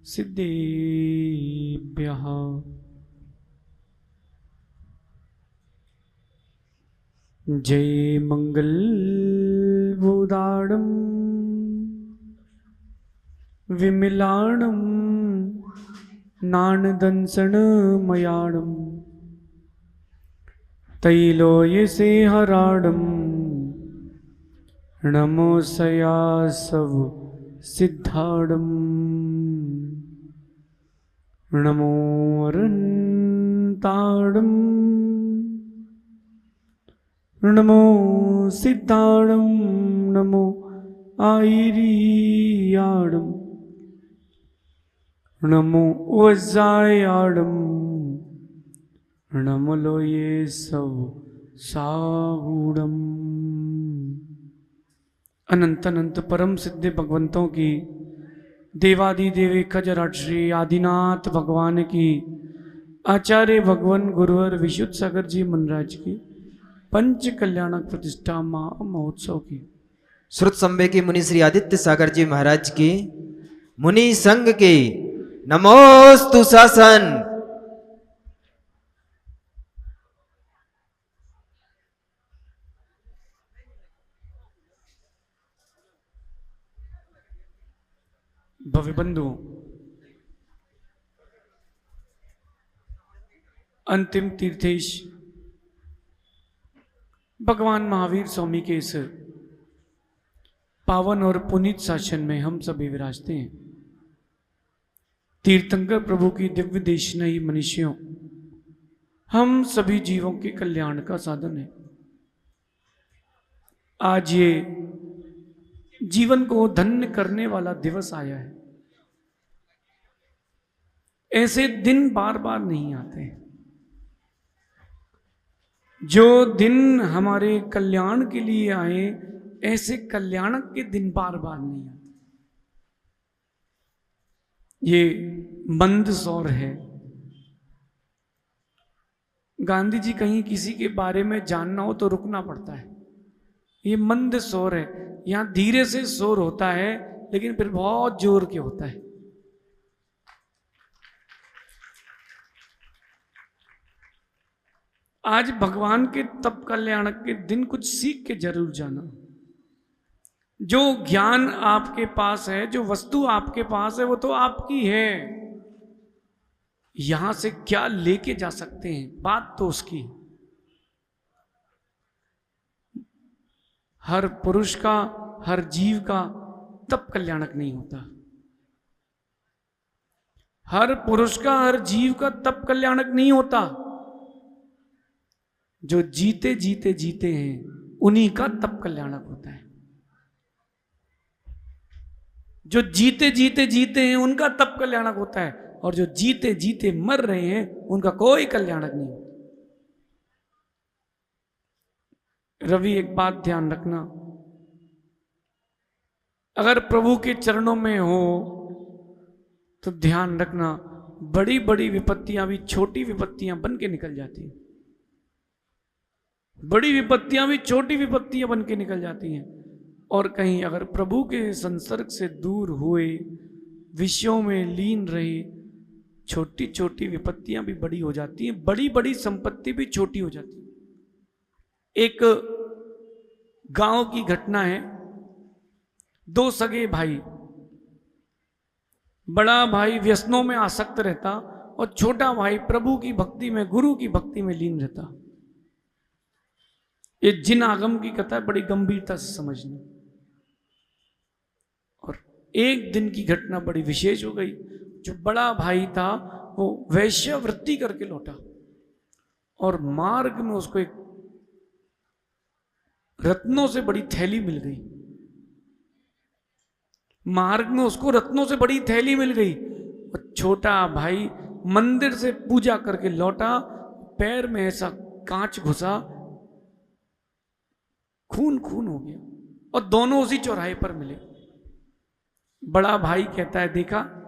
सिद्धेभ्यः। जय मंगल बुदाणं विमलाणं नाणदंसनमयाणं तैलोयसे हराणं नमोऽस्यासव सिद्धाणं नमो अरन्ताणं नमो सिद्धाणं नमो आयिरियाणं नमो वज्रायाणं नमो लोये सव साहूणम्। अनंत अनंत परम सिद्ध भगवंतों की, देवादिदेव खजराट्री आदिनाथ भगवान की, आचार्य भगवान गुरुवर विशुद्ध सागर जी महाराज की पंच कल्याणक प्रतिष्ठा महा महोत्सव की, श्रुत संबे की मुनि श्री आदित्य सागर जी महाराज की, मुनि संघ की नमोस्तु शासन। भव्य बंधुओं, अंतिम तीर्थेश भगवान महावीर स्वामी के इस पावन और पुनीत शासन में हम सभी विराजते हैं। तीर्थंकर प्रभु की दिव्य देशनयी मनुष्यों, हम सभी जीवों के कल्याण का साधन है। आज ये जीवन को धन्य करने वाला दिवस आया है। ऐसे दिन बार बार नहीं आते। जो दिन हमारे कल्याण के लिए आए, ऐसे कल्याणक के दिन बार बार नहीं आते। ये मंदसौर है। गांधी जी कहीं किसी के बारे में जानना हो तो रुकना पड़ता है। ये मंदसौर है, यहां धीरे से शोर होता है लेकिन फिर बहुत जोर के होता है। आज भगवान के तप कल्याणक के दिन कुछ सीख के जरूर जाना। जो ज्ञान आपके पास है, जो वस्तु आपके पास है, वो तो आपकी है। यहां से क्या लेके जा सकते हैं, बात तो उसकी। हर पुरुष का, हर जीव का तप कल्याणक नहीं होता। हर पुरुष का, हर जीव का तप कल्याणक नहीं होता। जो जीते जीते जीते हैं, उन्हीं का तप कल्याणक होता है। जो जीते जीते जीते हैं, उनका तप कल्याणक होता है। और जो जीते जीते मर रहे हैं, उनका कोई कल्याणक नहीं होता। रवि, एक बात ध्यान रखना, अगर प्रभु के चरणों में हो तो ध्यान रखना, बड़ी बड़ी विपत्तियां भी छोटी विपत्तियां बन के निकल जाती हैं। बड़ी विपत्तियां भी छोटी विपत्तियां बन के निकल जाती हैं। और कहीं अगर प्रभु के संसर्ग से दूर हुए, विषयों में लीन रहे, छोटी छोटी विपत्तियां भी बड़ी हो जाती हैं। बड़ी बड़ी संपत्ति भी छोटी हो जाती है। एक गांव की घटना है। दो सगे भाई, बड़ा भाई व्यसनों में आसक्त रहता और छोटा भाई प्रभु की भक्ति में, गुरु की भक्ति में लीन रहता। ये जिन आगम की कथा है, बड़ी गंभीरता से समझनी। और एक दिन की घटना बड़ी विशेष हो गई। जो बड़ा भाई था वो वैश्यावृत्ति करके लौटा और मार्ग में उसको एक रत्नों से बड़ी थैली मिल गई। मार्ग में उसको रत्नों से बड़ी थैली मिल गई। और छोटा भाई मंदिर से पूजा करके लौटा, पैर में ऐसा कांच घुसा, खून खून हो गया और दोनों उसी चौराहे पर मिले। बड़ा भाई कहता है, देखा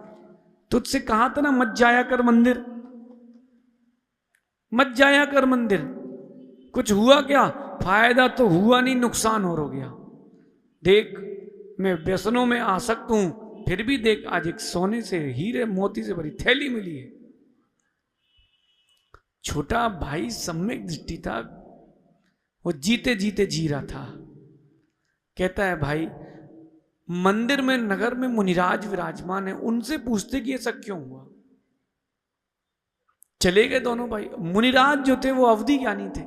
तुझसे कहा था ना मत जाया कर मंदिर, मत जाया कर मंदिर। कुछ हुआ क्या? फायदा तो हुआ नहीं, नुकसान और हो गया। देख मैं व्यसनों में आसक्त हूं, फिर भी देख आज एक सोने से हीरे मोती से भरी थैली मिली है। छोटा भाई सम्यक दृष्टि था, वो जीते जीते जी रहा था। कहता है भाई मंदिर में नगर में मुनिराज विराजमान है, उनसे पूछते कि ऐसा क्यों हुआ। चले गए दोनों भाई। मुनिराज जो थे वो अवधि ज्ञानी थे।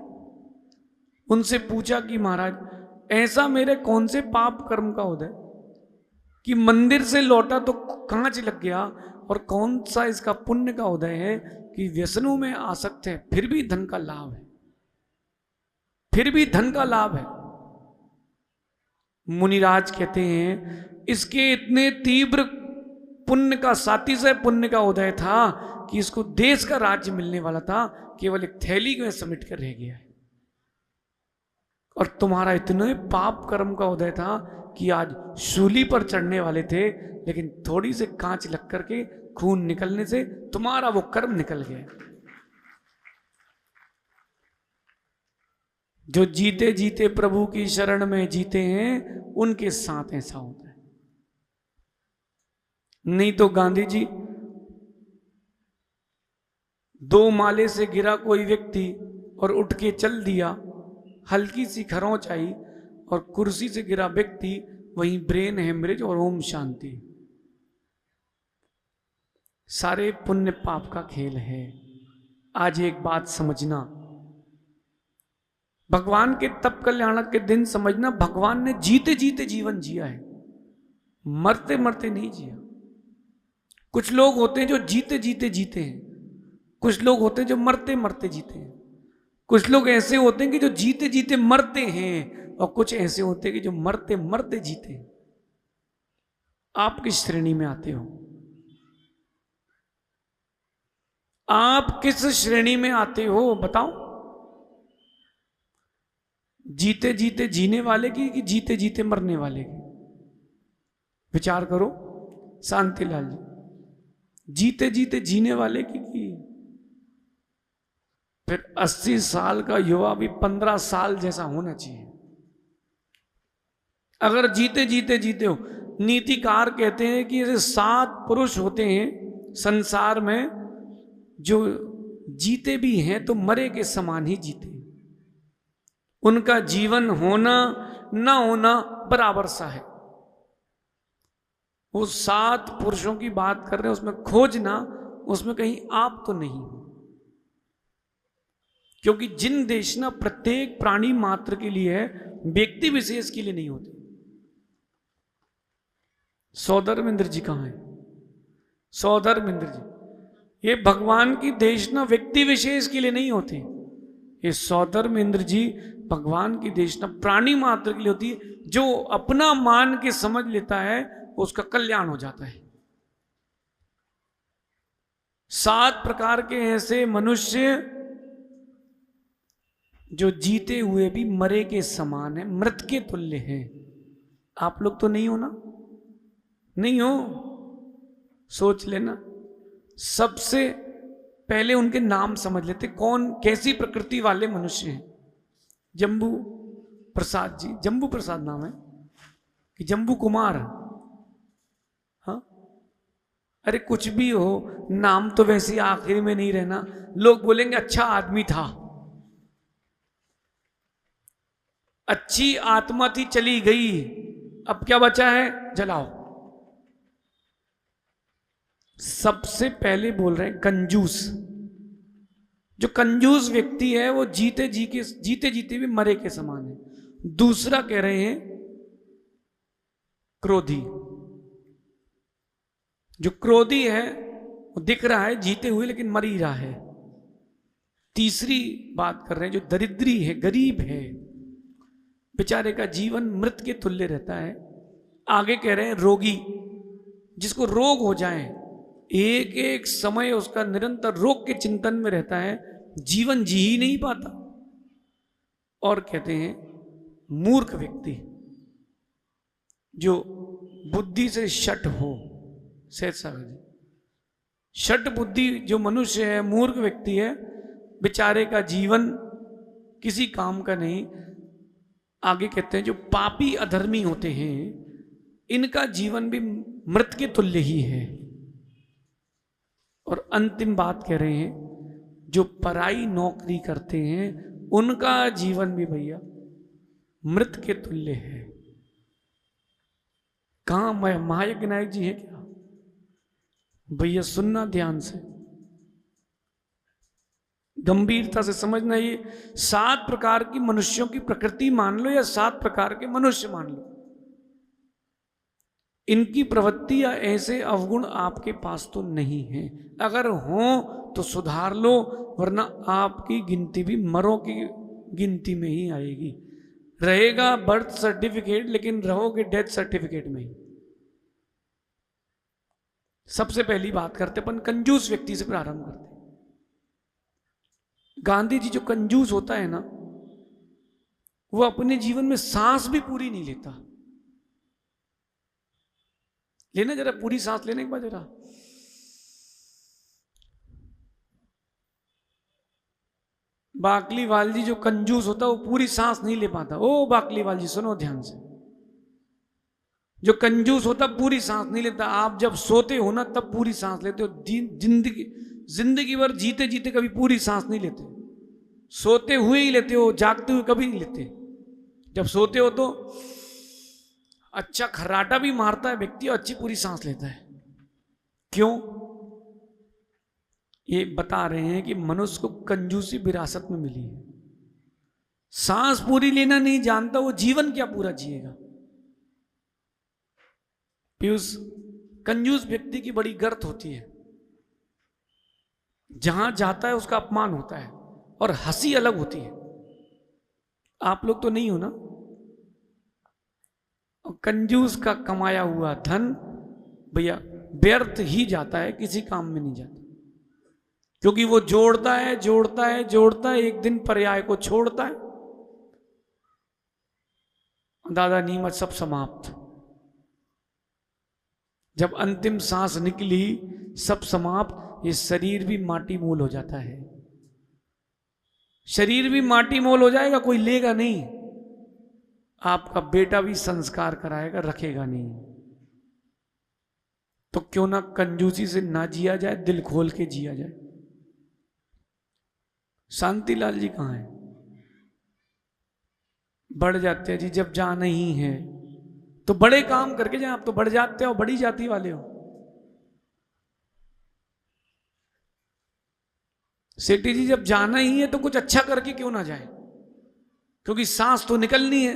उनसे पूछा कि महाराज ऐसा मेरे कौन से पाप कर्म का उदय कि मंदिर से लौटा तो कांच लग गया, और कौन सा इसका पुण्य का उदय है कि व्यसनों में आसक्त है फिर भी धन का लाभ है, फिर भी धन का लाभ है। मुनिराज कहते हैं इसके इतने तीव्र पुण्य का, सातिशय पुण्य का उदय था कि इसको देश का राज्य मिलने वाला था, केवल एक थैली में समेट कर रह गया है। और तुम्हारा इतने पाप कर्म का उदय था कि आज शूली पर चढ़ने वाले थे, लेकिन थोड़ी से कांच लग करके खून निकलने से तुम्हारा वो कर्म निकल गया। जो जीते जीते प्रभु की शरण में जीते हैं उनके साथ ऐसा होता है। नहीं तो गांधी जी, 2 माले से गिरा कोई व्यक्ति और उठ के चल दिया, हल्की सी खरोंच आई, और कुर्सी से गिरा व्यक्ति वहीं ब्रेन हेमरेज और ओम शांति। सारे पुण्य पाप का खेल है। आज एक बात समझना, भगवान के तप कल्याणक के दिन समझना, भगवान ने जीते जीते जीवन जिया है, मरते मरते नहीं जिया। कुछ लोग होते हैं जो जीते जीते जीते हैं, कुछ लोग होते हैं जो मरते मरते जीते हैं, कुछ लोग ऐसे होते हैं कि जो जीते जीते मरते हैं, और कुछ ऐसे होते हैं कि जो मरते मरते जीते हैं। आप किस श्रेणी में आते हो? आप किस श्रेणी में आते हो बताओ? जीते जीते जीने वाले की कि जीते जीते मरने वाले की? विचार करो शांतिलाल जी, जीते जीते जीने वाले की फिर 80 साल का युवा भी 15 साल जैसा होना चाहिए। अगर जीते जीते जीते हो, नीतिकार कहते हैं कि ऐसे 7 पुरुष होते हैं संसार में जो जीते भी हैं तो मरे के समान ही जीते। उनका जीवन होना ना होना बराबर सा है। वो 7 पुरुषों की बात कर रहे हैं, उसमें खोजना, उसमें कहीं आप तो नहीं हो। क्योंकि जिन देशना प्रत्येक प्राणी मात्र के लिए है, व्यक्ति विशेष के लिए नहीं होते। सौधर्मेंद्र जी कहां है? सौधर्मेंद्र जी, ये भगवान की देशना व्यक्ति विशेष के लिए नहीं होती। ये सौधर्मेंद्र जी भगवान की देशना प्राणी मात्र के लिए होती है। जो अपना मान के समझ लेता है उसका कल्याण हो जाता है। 7 प्रकार के ऐसे मनुष्य जो जीते हुए भी मरे के समान है, मृत के तुल्य है। आप लोग तो नहीं हो ना? नहीं हो? सोच लेना। सबसे पहले उनके नाम समझ लेते, कौन कैसी प्रकृति वाले मनुष्य हैं। जम्बू प्रसाद जी, जम्बू प्रसाद नाम है कि जम्बू कुमार? हाँ, अरे कुछ भी हो, नाम तो वैसे आखिर में नहीं रहना। लोग बोलेंगे अच्छा आदमी था, अच्छी आत्मा थी, चली गई, अब क्या बचा है? जलाओ। सबसे पहले बोल रहे हैं कंजूस। जो कंजूस व्यक्ति है वो जीते जीते भी मरे के समान है। दूसरा कह रहे हैं क्रोधी। जो क्रोधी है वो दिख रहा है जीते हुए लेकिन मर ही रहा है। तीसरी बात कर रहे हैं जो दरिद्री है, गरीब है, बेचारे का जीवन मृत के तुल्य रहता है। आगे कह रहे हैं रोगी, जिसको रोग हो जाए, एक एक समय उसका निरंतर रोग के चिंतन में रहता है, जीवन जी ही नहीं पाता। और कहते हैं मूर्ख व्यक्ति, जो बुद्धि से शट हो। सहज सागर जी, शट बुद्धि जो मनुष्य है, मूर्ख व्यक्ति है, बेचारे का जीवन किसी काम का नहीं। आगे कहते हैं जो पापी अधर्मी होते हैं, इनका जीवन भी मृत के तुल्य ही है। और अंतिम बात कह रहे हैं, जो पराई नौकरी करते हैं उनका जीवन भी भैया मृत के तुल्य है। कहां महायज्ञ नायक जी है क्या भैया? सुनना ध्यान से, गंभीरता से समझना। ये 7 प्रकार की मनुष्यों की प्रकृति मान लो या 7 प्रकार के मनुष्य मान लो, इनकी प्रवृत्ति या ऐसे अवगुण आपके पास तो नहीं है। अगर हो तो सुधार लो, वरना आपकी गिनती भी मरों की गिनती में ही आएगी। रहेगा बर्थ सर्टिफिकेट, लेकिन रहोगे डेथ सर्टिफिकेट में ही। सबसे पहली बात करते अपन कंजूस व्यक्ति से प्रारंभ करते। गांधी जी, जो कंजूस होता है ना, वो अपने जीवन में सांस भी पूरी नहीं लेता। लेना जरा, पूरी सांस लेने के बाद जरा, बाकलीवाल जी जो कंजूस होता है वो पूरी सांस नहीं ले पाता। ओ बाकलीवाल जी सुनो ध्यान से, जो कंजूस होता पूरी सांस नहीं लेता। आप जब सोते हो ना तब पूरी सांस लेते हो। जिंदगी भर जीते जीते कभी पूरी सांस नहीं लेते, सोते हुए ही लेते हो, जागते हुए कभी नहीं लेते। जब सोते हो तो अच्छा खर्राटा भी मारता है व्यक्ति और अच्छी पूरी सांस लेता है। क्यों? ये बता रहे हैं कि मनुष्य को कंजूसी विरासत में मिली है। सांस पूरी लेना नहीं जानता, वो जीवन क्या पूरा जिएगा। पीयूष, कंजूस व्यक्ति की बड़ी गर्त होती है, जहां जाता है उसका अपमान होता है और हंसी अलग होती है। आप लोग तो नहीं हो ना? और कंजूस का कमाया हुआ धन भैया व्यर्थ ही जाता है, किसी काम में नहीं जाता, क्योंकि वो जोड़ता है जोड़ता है जोड़ता है, एक दिन पर्याय को छोड़ता है। दादा नीमच सब समाप्त। जब अंतिम सांस निकली सब समाप्त। ये शरीर भी माटी मोल हो जाता है, शरीर भी माटी मोल हो जाएगा, कोई लेगा नहीं। आपका बेटा भी संस्कार कराएगा, रखेगा नहीं। तो क्यों ना कंजूसी से ना जिया जाए, दिल खोल के जिया जाए। शांतिलाल जी कहाँ हैं? बढ़ जाते हैं जी, जब जाना ही है तो बड़े काम करके जाए। आप तो बढ़ जाते हो, बड़ी जाति वाले हो। सेठी जी, जब जाना ही है तो कुछ अच्छा करके क्यों ना जाए, क्योंकि सांस तो निकलनी है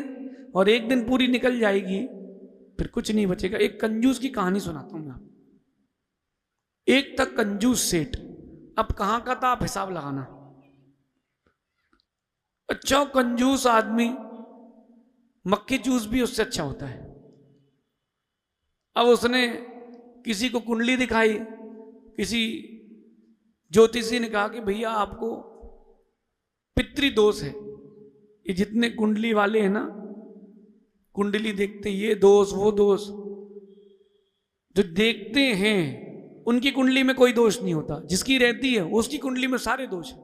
और एक दिन पूरी निकल जाएगी, फिर कुछ नहीं बचेगा। एक कंजूस की कहानी सुनाता हूं मैं आपको। एक तक कंजूस सेठ, अब कहां का था आप हिसाब लगाना। अच्छा कंजूस आदमी, मक्खी जूस भी उससे अच्छा होता है। अब उसने किसी को कुंडली दिखाई, किसी ज्योतिषी ने कहा कि भैया आपको पितृदोष है। ये जितने कुंडली वाले हैं ना, कुंडली देखते हैं, ये दोष वो दोष जो देखते हैं, उनकी कुंडली में कोई दोष नहीं होता। जिसकी रहती है उसकी कुंडली में सारे दोष हैं।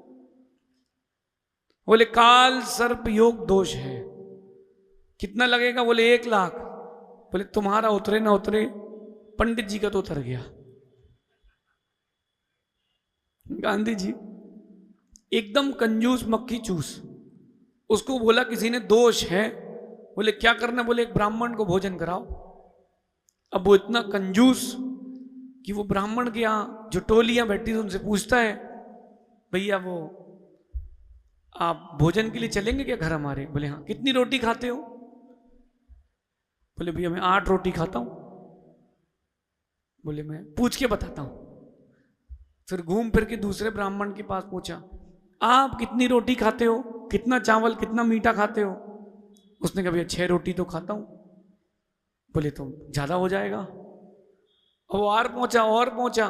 बोले काल सर्प योग दोष है, कितना लगेगा? बोले 1 लाख। बोले तुम्हारा उतरे ना उतरे, पंडित जी का तो उतर गया। गांधी जी एकदम कंजूस मक्खी चूस, उसको बोला किसी ने दोष है। बोले क्या करना? बोले एक ब्राह्मण को भोजन कराओ। अब वो इतना कंजूस कि वो ब्राह्मण के यहाँ जो टोलियां बैठी थी उनसे पूछता है, भैया वो आप भोजन के लिए चलेंगे क्या घर हमारे? बोले हाँ। कितनी रोटी खाते हो? बोले भैया मैं 8 रोटी खाता हूं। बोले मैं पूछ के बताता हूं। फिर घूम फिर के दूसरे ब्राह्मण के पास पूछा, आप कितनी रोटी खाते हो, कितना चावल कितना मीठा खाते हो? उसने कहा भैया 6 रोटी तो खाता हूं। बोले तो ज्यादा हो जाएगा। और पहुंचा।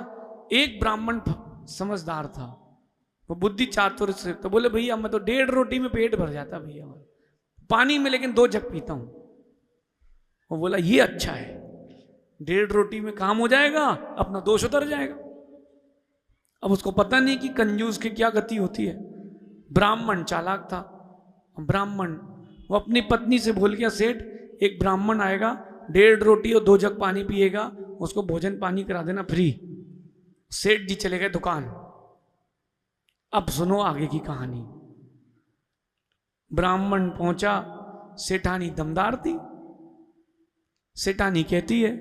एक ब्राह्मण समझदार था, वो बुद्धि चातुर से, तो बोले भैया मैं तो 1.5 रोटी में पेट भर जाता भैया, पानी में लेकिन 2 जग पीता हूं। वो बोला ये अच्छा है, 1.5 रोटी में काम हो जाएगा, अपना दोष उतर जाएगा। अब उसको पता नहीं कि कंजूस की क्या गति होती है। ब्राह्मण चालाक था। ब्राह्मण वो अपनी पत्नी से बोल गया, सेठ एक ब्राह्मण आएगा, 1.5 रोटी और 2 जग पानी पिएगा, उसको भोजन पानी करा देना फ्री। सेठ जी चले गए दुकान। अब सुनो आगे की कहानी। ब्राह्मण पहुंचा, सेठानी दमदार थी। सेठानी कहती है,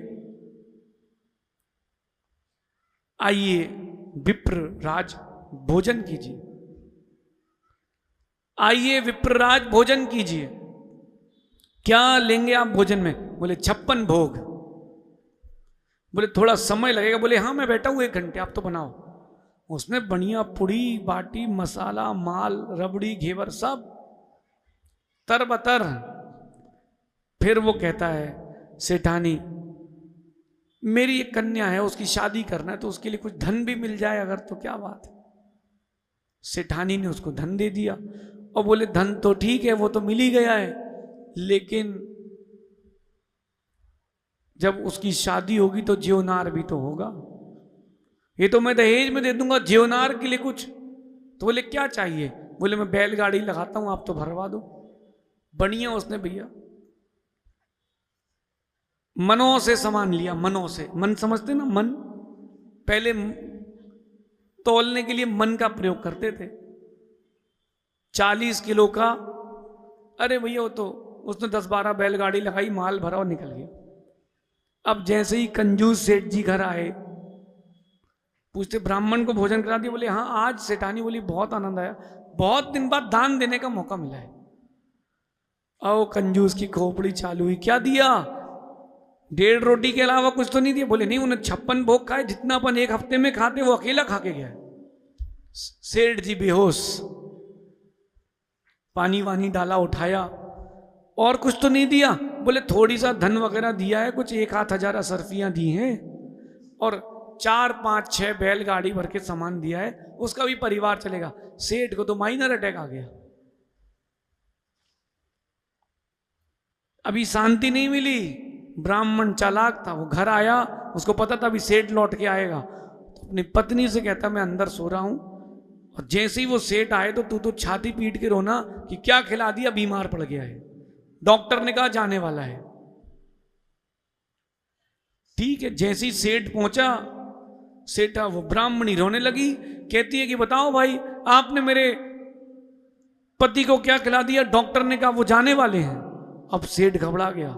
आइए विप्र राज भोजन कीजिए, आइए विप्रराज भोजन कीजिए। क्या लेंगे आप भोजन में? बोले 56 भोग। बोले थोड़ा समय लगेगा। बोले हाँ मैं बैठा हूं 1 घंटे, आप तो बनाओ। उसने बढ़िया पुड़ी बाटी मसाला माल रबड़ी घेवर सब तरबतर। फिर वो कहता है, सेठानी मेरी एक कन्या है, उसकी शादी करना है, तो उसके लिए कुछ धन भी मिल जाए अगर तो क्या बात है। सेठानी ने उसको धन दे दिया और बोले धन तो ठीक है, वो तो मिल ही गया है, लेकिन जब उसकी शादी होगी तो ज्योनार भी तो होगा। ये तो मैं दहेज में दे दूंगा, ज्योनार के लिए कुछ। तो बोले क्या चाहिए? बोले मैं बैलगाड़ी लगाता हूं, आप तो भरवा दो। बढ़िया उसने भैया मनों से सामान लिया। मनों से, मन समझते ना, मन पहले तौलने के लिए मन का प्रयोग करते थे। 40 किलो का, अरे भैया वो तो उसने 10-12 बैलगाड़ी लगाई, माल भरा और निकल गया। अब जैसे ही कंजूस सेठ जी घर आए, पूछते ब्राह्मण को भोजन करा दिया? बोले हाँ आज। सेठानी बोली बहुत आनंद आया, बहुत दिन बाद दान देने का मौका मिला है। आओ कंजूस की खोपड़ी चालू हुई। क्या दिया? 1.5 रोटी के अलावा कुछ तो नहीं दिया? बोले नहीं, उन्हें 56 भोग खाए, जितना अपन 1 हफ्ते में खाते वो अकेला खा के गया। सेठ जी बेहोश। पानी वानी डाला, उठाया, और कुछ तो नहीं दिया? बोले थोड़ी सा धन वगैरह दिया है, कुछ 1-8 हजार असरफियां दी हैं, और 4-5-6 बैलगाड़ी भर के सामान दिया है, उसका भी परिवार चलेगा। सेठ को तो माइनर अटैक आ गया। अभी शांति नहीं मिली। ब्राह्मण चालाक था, वो घर आया, उसको पता था अभी सेठ लौट के आएगा, तो अपनी पत्नी से कहता मैं अंदर सो रहा हूं, और जैसे ही वो सेठ आए तो तू तो छाती पीट के रोना कि क्या खिला दिया, बीमार पड़ गया है, डॉक्टर ने कहा जाने वाला है। ठीक है, जैसे ही सेठ पहुंचा, सेठा वो ब्राह्मणी रोने लगी, कहती है कि बताओ भाई आपने मेरे पति को क्या खिला दिया? डॉक्टर ने कहा वो जाने वाले हैं। अब सेठ घबरा गया।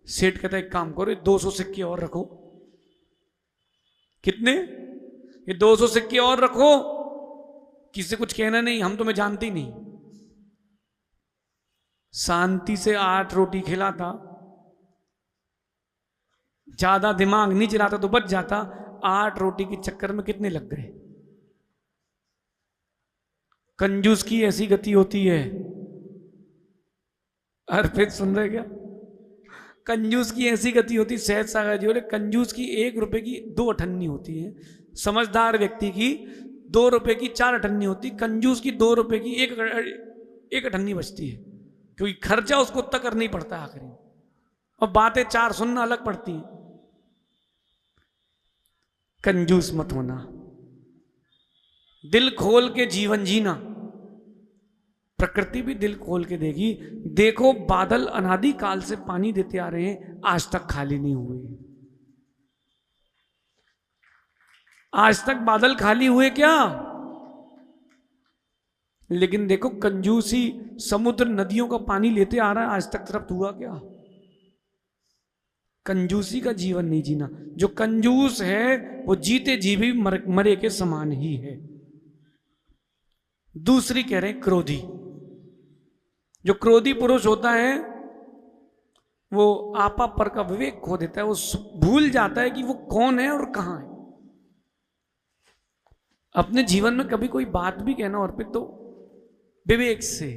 सेठ कहता है एक काम करो, 200 सिक्के और रखो। कितने? ये 200 सिक्के और रखो, किसी से कुछ कहना नहीं, हम तुम्हें जानती नहीं। शांति से 8 रोटी खिलाता, ज्यादा दिमाग नहीं चलाता तो बच जाता। 8 रोटी के चक्कर में कितने लग गए? कंजूस की ऐसी गति होती है। अर्पित सुन रहे क्या? कंजूस की ऐसी गति होती। सहज सागर जी बोले कंजूस की 1 रुपए की 2 अठन्नी होती है, समझदार व्यक्ति की 2 रुपए की 4 अठन्नी होती, कंजूस की 2 रुपए की 1 अठन्नी बचती है, क्योंकि खर्चा उसको उतना करना ही पड़ता है आखिरी, और बातें 4 सुनना अलग पड़ती हैं। कंजूस मत होना, दिल खोल के जीवन जीना। प्रकृति भी दिल खोल के देगी। देखो बादल अनादि काल से पानी देते आ रहे हैं, आज तक खाली नहीं हुए। आज तक बादल खाली हुए क्या? लेकिन देखो कंजूसी समुद्र नदियों का पानी लेते आ रहा है, आज तक तरफ हुआ क्या? कंजूसी का जीवन नहीं जीना। जो कंजूस है वो जीते जी भी मरे के समान ही है। दूसरी कह रहे हैं क्रोधी। जो क्रोधी पुरुष होता है वो आपा पर का विवेक खो देता है, वो भूल जाता है कि वो कौन है और कहां है। अपने जीवन में कभी कोई बात भी कहना और फिर तो विवेक से।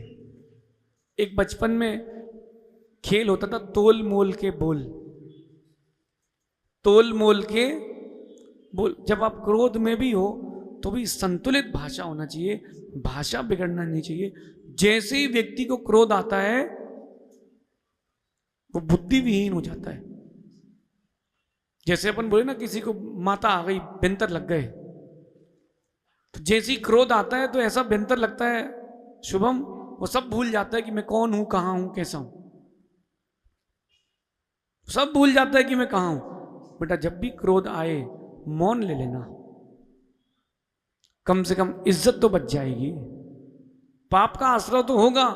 एक बचपन में खेल होता था तोल मोल के बोल, तोल मोल के बोल। जब आप क्रोध में भी हो तो भी संतुलित भाषा होना चाहिए, भाषा बिगड़ना नहीं चाहिए। जैसे ही व्यक्ति को क्रोध आता है वो बुद्धि विहीन हो जाता है। जैसे अपन बोले ना किसी को माता आ गई, बेंतर लग गए, तो जैसे ही क्रोध आता है तो ऐसा बेंतर लगता है शुभम, वो सब भूल जाता है कि मैं कौन हूं, कहां हूं, कैसा हूं, सब भूल जाता है कि मैं कहां हूं। बेटा जब भी क्रोध आए मौन ले लेना, कम से कम इज्जत तो बच जाएगी। पाप का आश्रय तो होगा,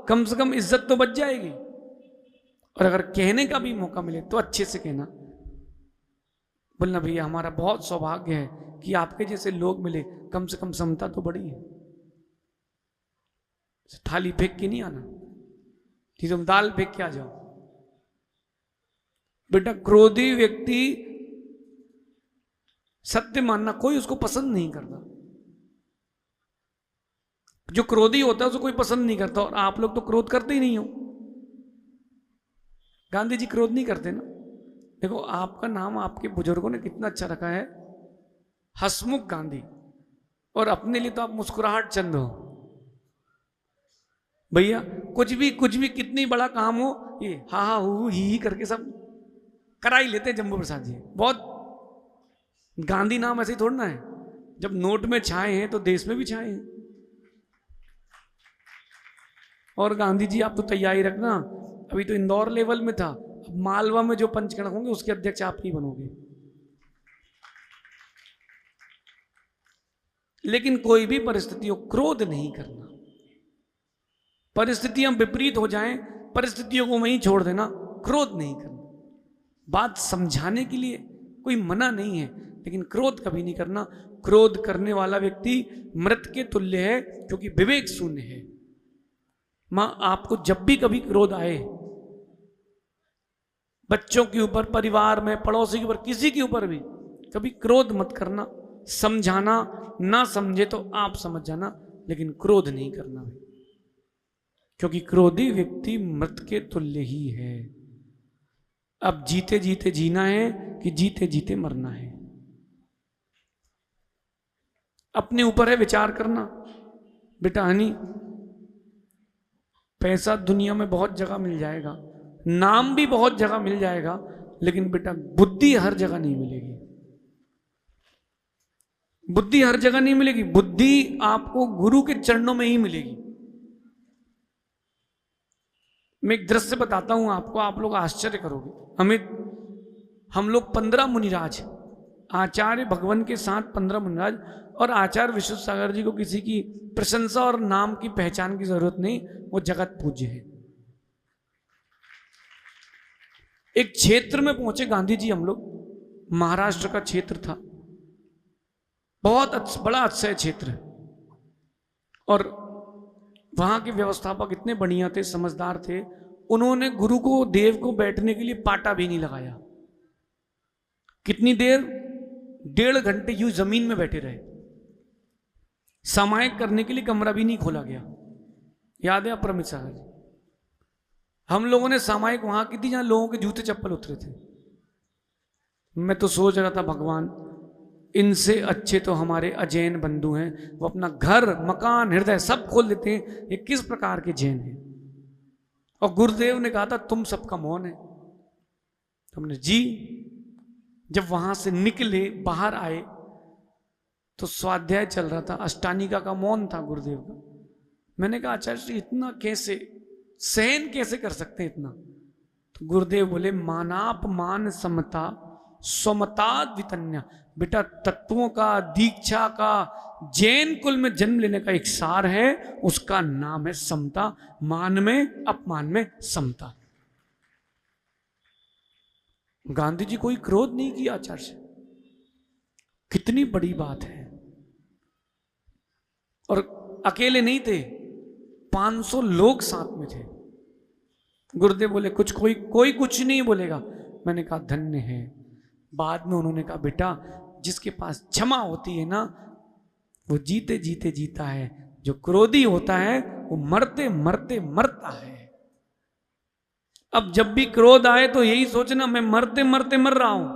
कम से कम इज्जत तो बच जाएगी। और अगर कहने का भी मौका मिले तो अच्छे से कहना, बोलना भैया हमारा बहुत सौभाग्य है कि आपके जैसे लोग मिले, कम से कम समता तो बड़ी है। थाली फेंक के नहीं आना कि तुम दाल फेंक के आ जाओ। बेटा क्रोधी व्यक्ति सत्य मानना कोई उसको पसंद नहीं करता। जो क्रोधी होता है उसको कोई पसंद नहीं करता, और आप लोग तो क्रोध करते ही नहीं हो। गांधी जी क्रोध नहीं करते ना। देखो आपका नाम आपके बुजुर्गों ने कितना अच्छा रखा है, हसमुख गांधी, और अपने लिए तो आप मुस्कुराहट चंद हो। भैया कुछ भी कितनी बड़ा काम हो, ये हा हा हु ही करके सब करा ही लेते हैं जम्बू प्रसाद जी। बहुत गांधी नाम ऐसे ही थोड़ा ना है, जब नोट में छाए हैं तो देश में भी छाए हैं। और गांधी जी आप तो तैयारी रखना, अभी तो इंदौर लेवल में था, अब मालवा में जो पंचगण होंगे उसके अध्यक्ष आप ही बनोगे। लेकिन कोई भी परिस्थिति हो क्रोध नहीं करना। परिस्थितियां विपरीत हो जाएं, परिस्थितियों को वहीं छोड़ देना, क्रोध नहीं करना। बात समझाने के लिए कोई मना नहीं है, लेकिन क्रोध कभी नहीं करना। क्रोध करने वाला व्यक्ति मृत के तुल्य है, क्योंकि विवेक शून्य है। मां आपको जब भी कभी क्रोध आए, बच्चों के ऊपर, परिवार में, पड़ोसी के ऊपर, किसी के ऊपर भी कभी क्रोध मत करना। समझाना, ना समझे तो आप समझ जाना, लेकिन क्रोध नहीं करना भाई, क्योंकि क्रोधी व्यक्ति मृत के तुल्य ही है। अब जीते जीते जीना है कि जीते जीते मरना है, अपने ऊपर है विचार करना। बेटा हनी, पैसा दुनिया में बहुत जगह मिल जाएगा, नाम भी बहुत जगह मिल जाएगा, लेकिन बेटा बुद्धि हर जगह नहीं मिलेगी। बुद्धि हर जगह नहीं मिलेगी। बुद्धि आपको गुरु के चरणों में ही मिलेगी। मैं एक दृश्य बताता हूं आपको, आप लोग आश्चर्य करोगे। अमित, हम लोग 15 मुनिराज, आचार्य भगवान के साथ 15 मुनिराज, और आचार्य विश्व सागर जी को किसी की प्रशंसा और नाम की पहचान की जरूरत नहीं, वो जगत पूज्य है। एक क्षेत्र में पहुंचे गांधी जी, हम लोग, महाराष्ट्र का क्षेत्र था, बहुत बड़ा अच्छा क्षेत्र, और वहां के व्यवस्थापक इतने बढ़िया थे, समझदार थे। उन्होंने गुरु को, देव को बैठने के लिए पाटा भी नहीं लगाया। कितनी देर? 1.5 घंटे यूं जमीन में बैठे रहे। सामायिक करने के लिए कमरा भी नहीं खोला गया। याद है अप्रमित सागर जी? हम लोगों ने सामायिक वहां की थी जहां लोगों के जूते चप्पल उतरे थे। मैं तो सोच रहा था, भगवान इनसे अच्छे तो हमारे अजैन बंधु हैं, वो अपना घर, मकान, हृदय सब खोल देते हैं। ये किस प्रकार के जैन हैं? और गुरुदेव ने कहा था तुम सबका मौन है। तुमने जी, जब वहां से निकले, बाहर आए, तो स्वाध्याय चल रहा था, अष्टानिका का मौन था गुरुदेव का। मैंने कहा आचार्य जी इतना कैसे सहन कैसे कर सकते हैं इतना? तो गुरुदेव बोले मानाप मान समता स्वमता द्वितन्या। बेटा तत्वों का, दीक्षा का, जैन कुल में जन्म लेने का एक सार है, उसका नाम है समता। मान में, अपमान में समता। गांधी जी कोई क्रोध नहीं किया आचार्य से, कितनी बड़ी बात है। और अकेले नहीं थे, 500 लोग साथ में थे। गुरुदेव बोले कोई कुछ नहीं बोलेगा। मैंने कहा धन्य है। बाद में उन्होंने कहा बेटा जिसके पास क्षमा होती है ना, वो जीते जीते जीता है। जो क्रोधी होता है वो मरते मरते मरता है। अब जब भी क्रोध आए तो यही सोचना मैं मरते मरते मर रहा हूं।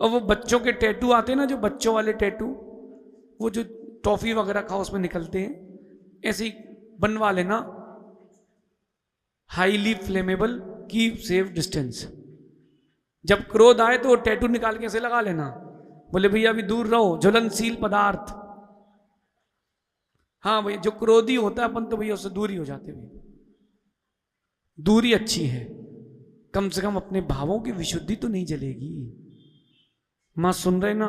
और वो बच्चों के टैटू आते हैं ना, जो बच्चों वाले टैटू, वो जो टॉफी वगैरह खाओ उसमें निकलते हैं, ऐसे ही बनवा लेना। Highly flammable, keep safe distance. जब क्रोध आए तो वो टैटू निकाल के ऐसे लगा लेना। बोले भैया अभी दूर रहो, ज्वलनशील पदार्थ। हाँ भैया, जो क्रोधी होता है अपन तो भैया उससे दूर ही हो जाते भैया। दूरी अच्छी है। कम से कम अपने भावों की विशुद्धि तो नहीं जलेगी। मां सुन रहे ना,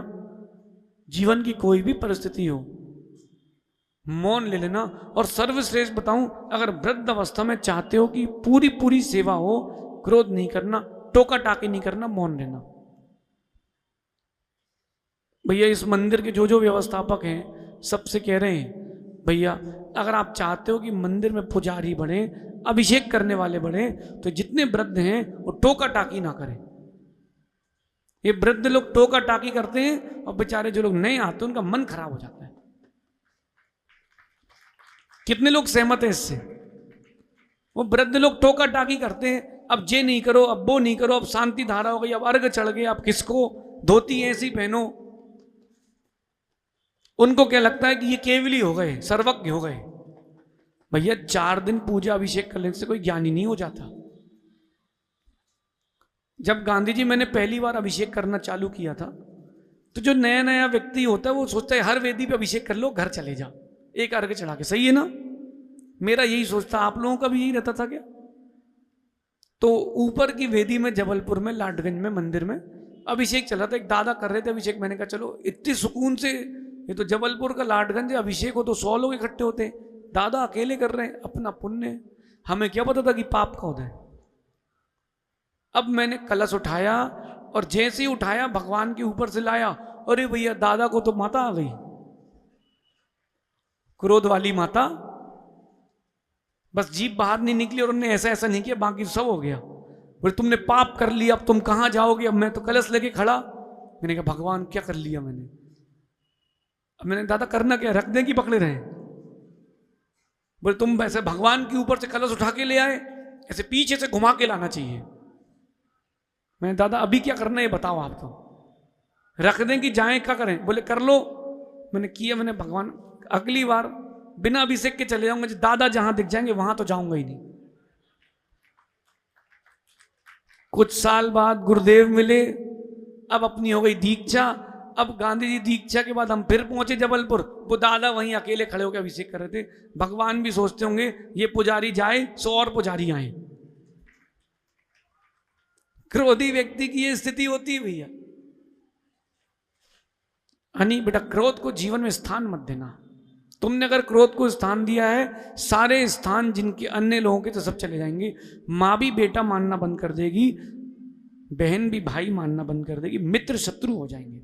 जीवन की कोई भी परिस्थिति हो, मौन ले लेना। और सर्वश्रेष्ठ बताऊं, अगर वृद्ध अवस्था में चाहते हो कि पूरी पूरी सेवा हो, क्रोध नहीं करना, टोका टाकी नहीं करना, मौन लेना। भैया इस मंदिर के जो जो व्यवस्थापक हैं सबसे कह रहे हैं, भैया अगर आप चाहते हो कि मंदिर में पुजारी बढ़े, अभिषेक करने वाले बढ़े, तो जितने वृद्ध हैं वो टोका टाकी ना करें। ये वृद्ध लोग टोका टाकी करते हैं और बेचारे जो लोग नए आते हैं उनका मन खराब हो जाता है। कितने लोग सहमत हैं इससे? वो वृद्ध लोग टोका टाकी करते हैं, अब ये नहीं करो, अब वो नहीं करो, अब शांति धारा हो गई, अब अर्घ चढ़ गए, अब किसको धोती ऐसी पहनो। उनको क्या लगता है कि ये केवली हो गए, सर्वज्ञ हो गए। भैया 4 दिन पूजा अभिषेक करने से कोई ज्ञानी नहीं हो जाता। जब गांधी जी मैंने पहली बार अभिषेक करना चालू किया था, तो जो नया नया व्यक्ति होता है वो सोचता है हर वेदी पे अभिषेक कर लो, घर चले जा एक अर्घ चढ़ा के। सही है ना? मेरा यही सोचता, आप लोगों का भी यही रहता था क्या? तो ऊपर की वेदी में जबलपुर में लाडगंज में मंदिर में अभिषेक चला था, एक दादा कर रहे थे अभिषेक। मैंने कहा चलो इतनी सुकून से, ये तो जबलपुर का लाडगंज अभिषेक हो तो 100 लोग इकट्ठे होते, दादा अकेले कर रहे हैं, अपना पुण्य। हमें क्या पता था कि पाप का होता है। अब मैंने कलश उठाया और जैसे ही उठाया भगवान के ऊपर से लाया, अरे भैया दादा को तो माता आ गई, क्रोध वाली माता। बस जीभ बाहर नहीं निकली और उन्होंने ऐसा ऐसा नहीं किया, बाकी सब हो गया। बोले तुमने पाप कर लिया, अब तुम कहां जाओगे? अब मैं तो कलश लेके खड़ा। मैंने कहा भगवान क्या कर लिया मैंने? अब मैंने दादा करना क्या, रख दें कि पकड़े रहे? बोले तुम वैसे भगवान के ऊपर से कलश उठा के ले आए, ऐसे पीछे से घुमा के लाना चाहिए। मैंने दादा अभी क्या करना है बताओ, आप तो रख दें कि जाएं, क्या करें? बोले कर लो। मैंने किया, मैंने भगवान अगली बार बिना अभिषेक के चले जाऊंगा, दादा जहां दिख जाएंगे वहां तो जाऊंगा ही नहीं। कुछ साल बाद गुरुदेव मिले, अब अपनी हो गई दीक्षा। अब गांधी जी दीक्षा के बाद हम फिर पहुंचे जबलपुर, वो दादा वहीं अकेले खड़े होकर अभिषेक कर रहे थे। भगवान भी सोचते होंगे ये पुजारी जाए 100 और पुजारी आए। क्रोधी व्यक्ति की ये स्थिति होती है भैया। हनी बेटा, क्रोध को जीवन में स्थान मत देना। तुमने अगर क्रोध को स्थान दिया है, सारे स्थान जिनके अन्य लोगों के तो सब चले जाएंगे। माँ भी बेटा मानना बंद कर देगी, बहन भी भाई मानना बंद कर देगी, मित्र शत्रु हो जाएंगे।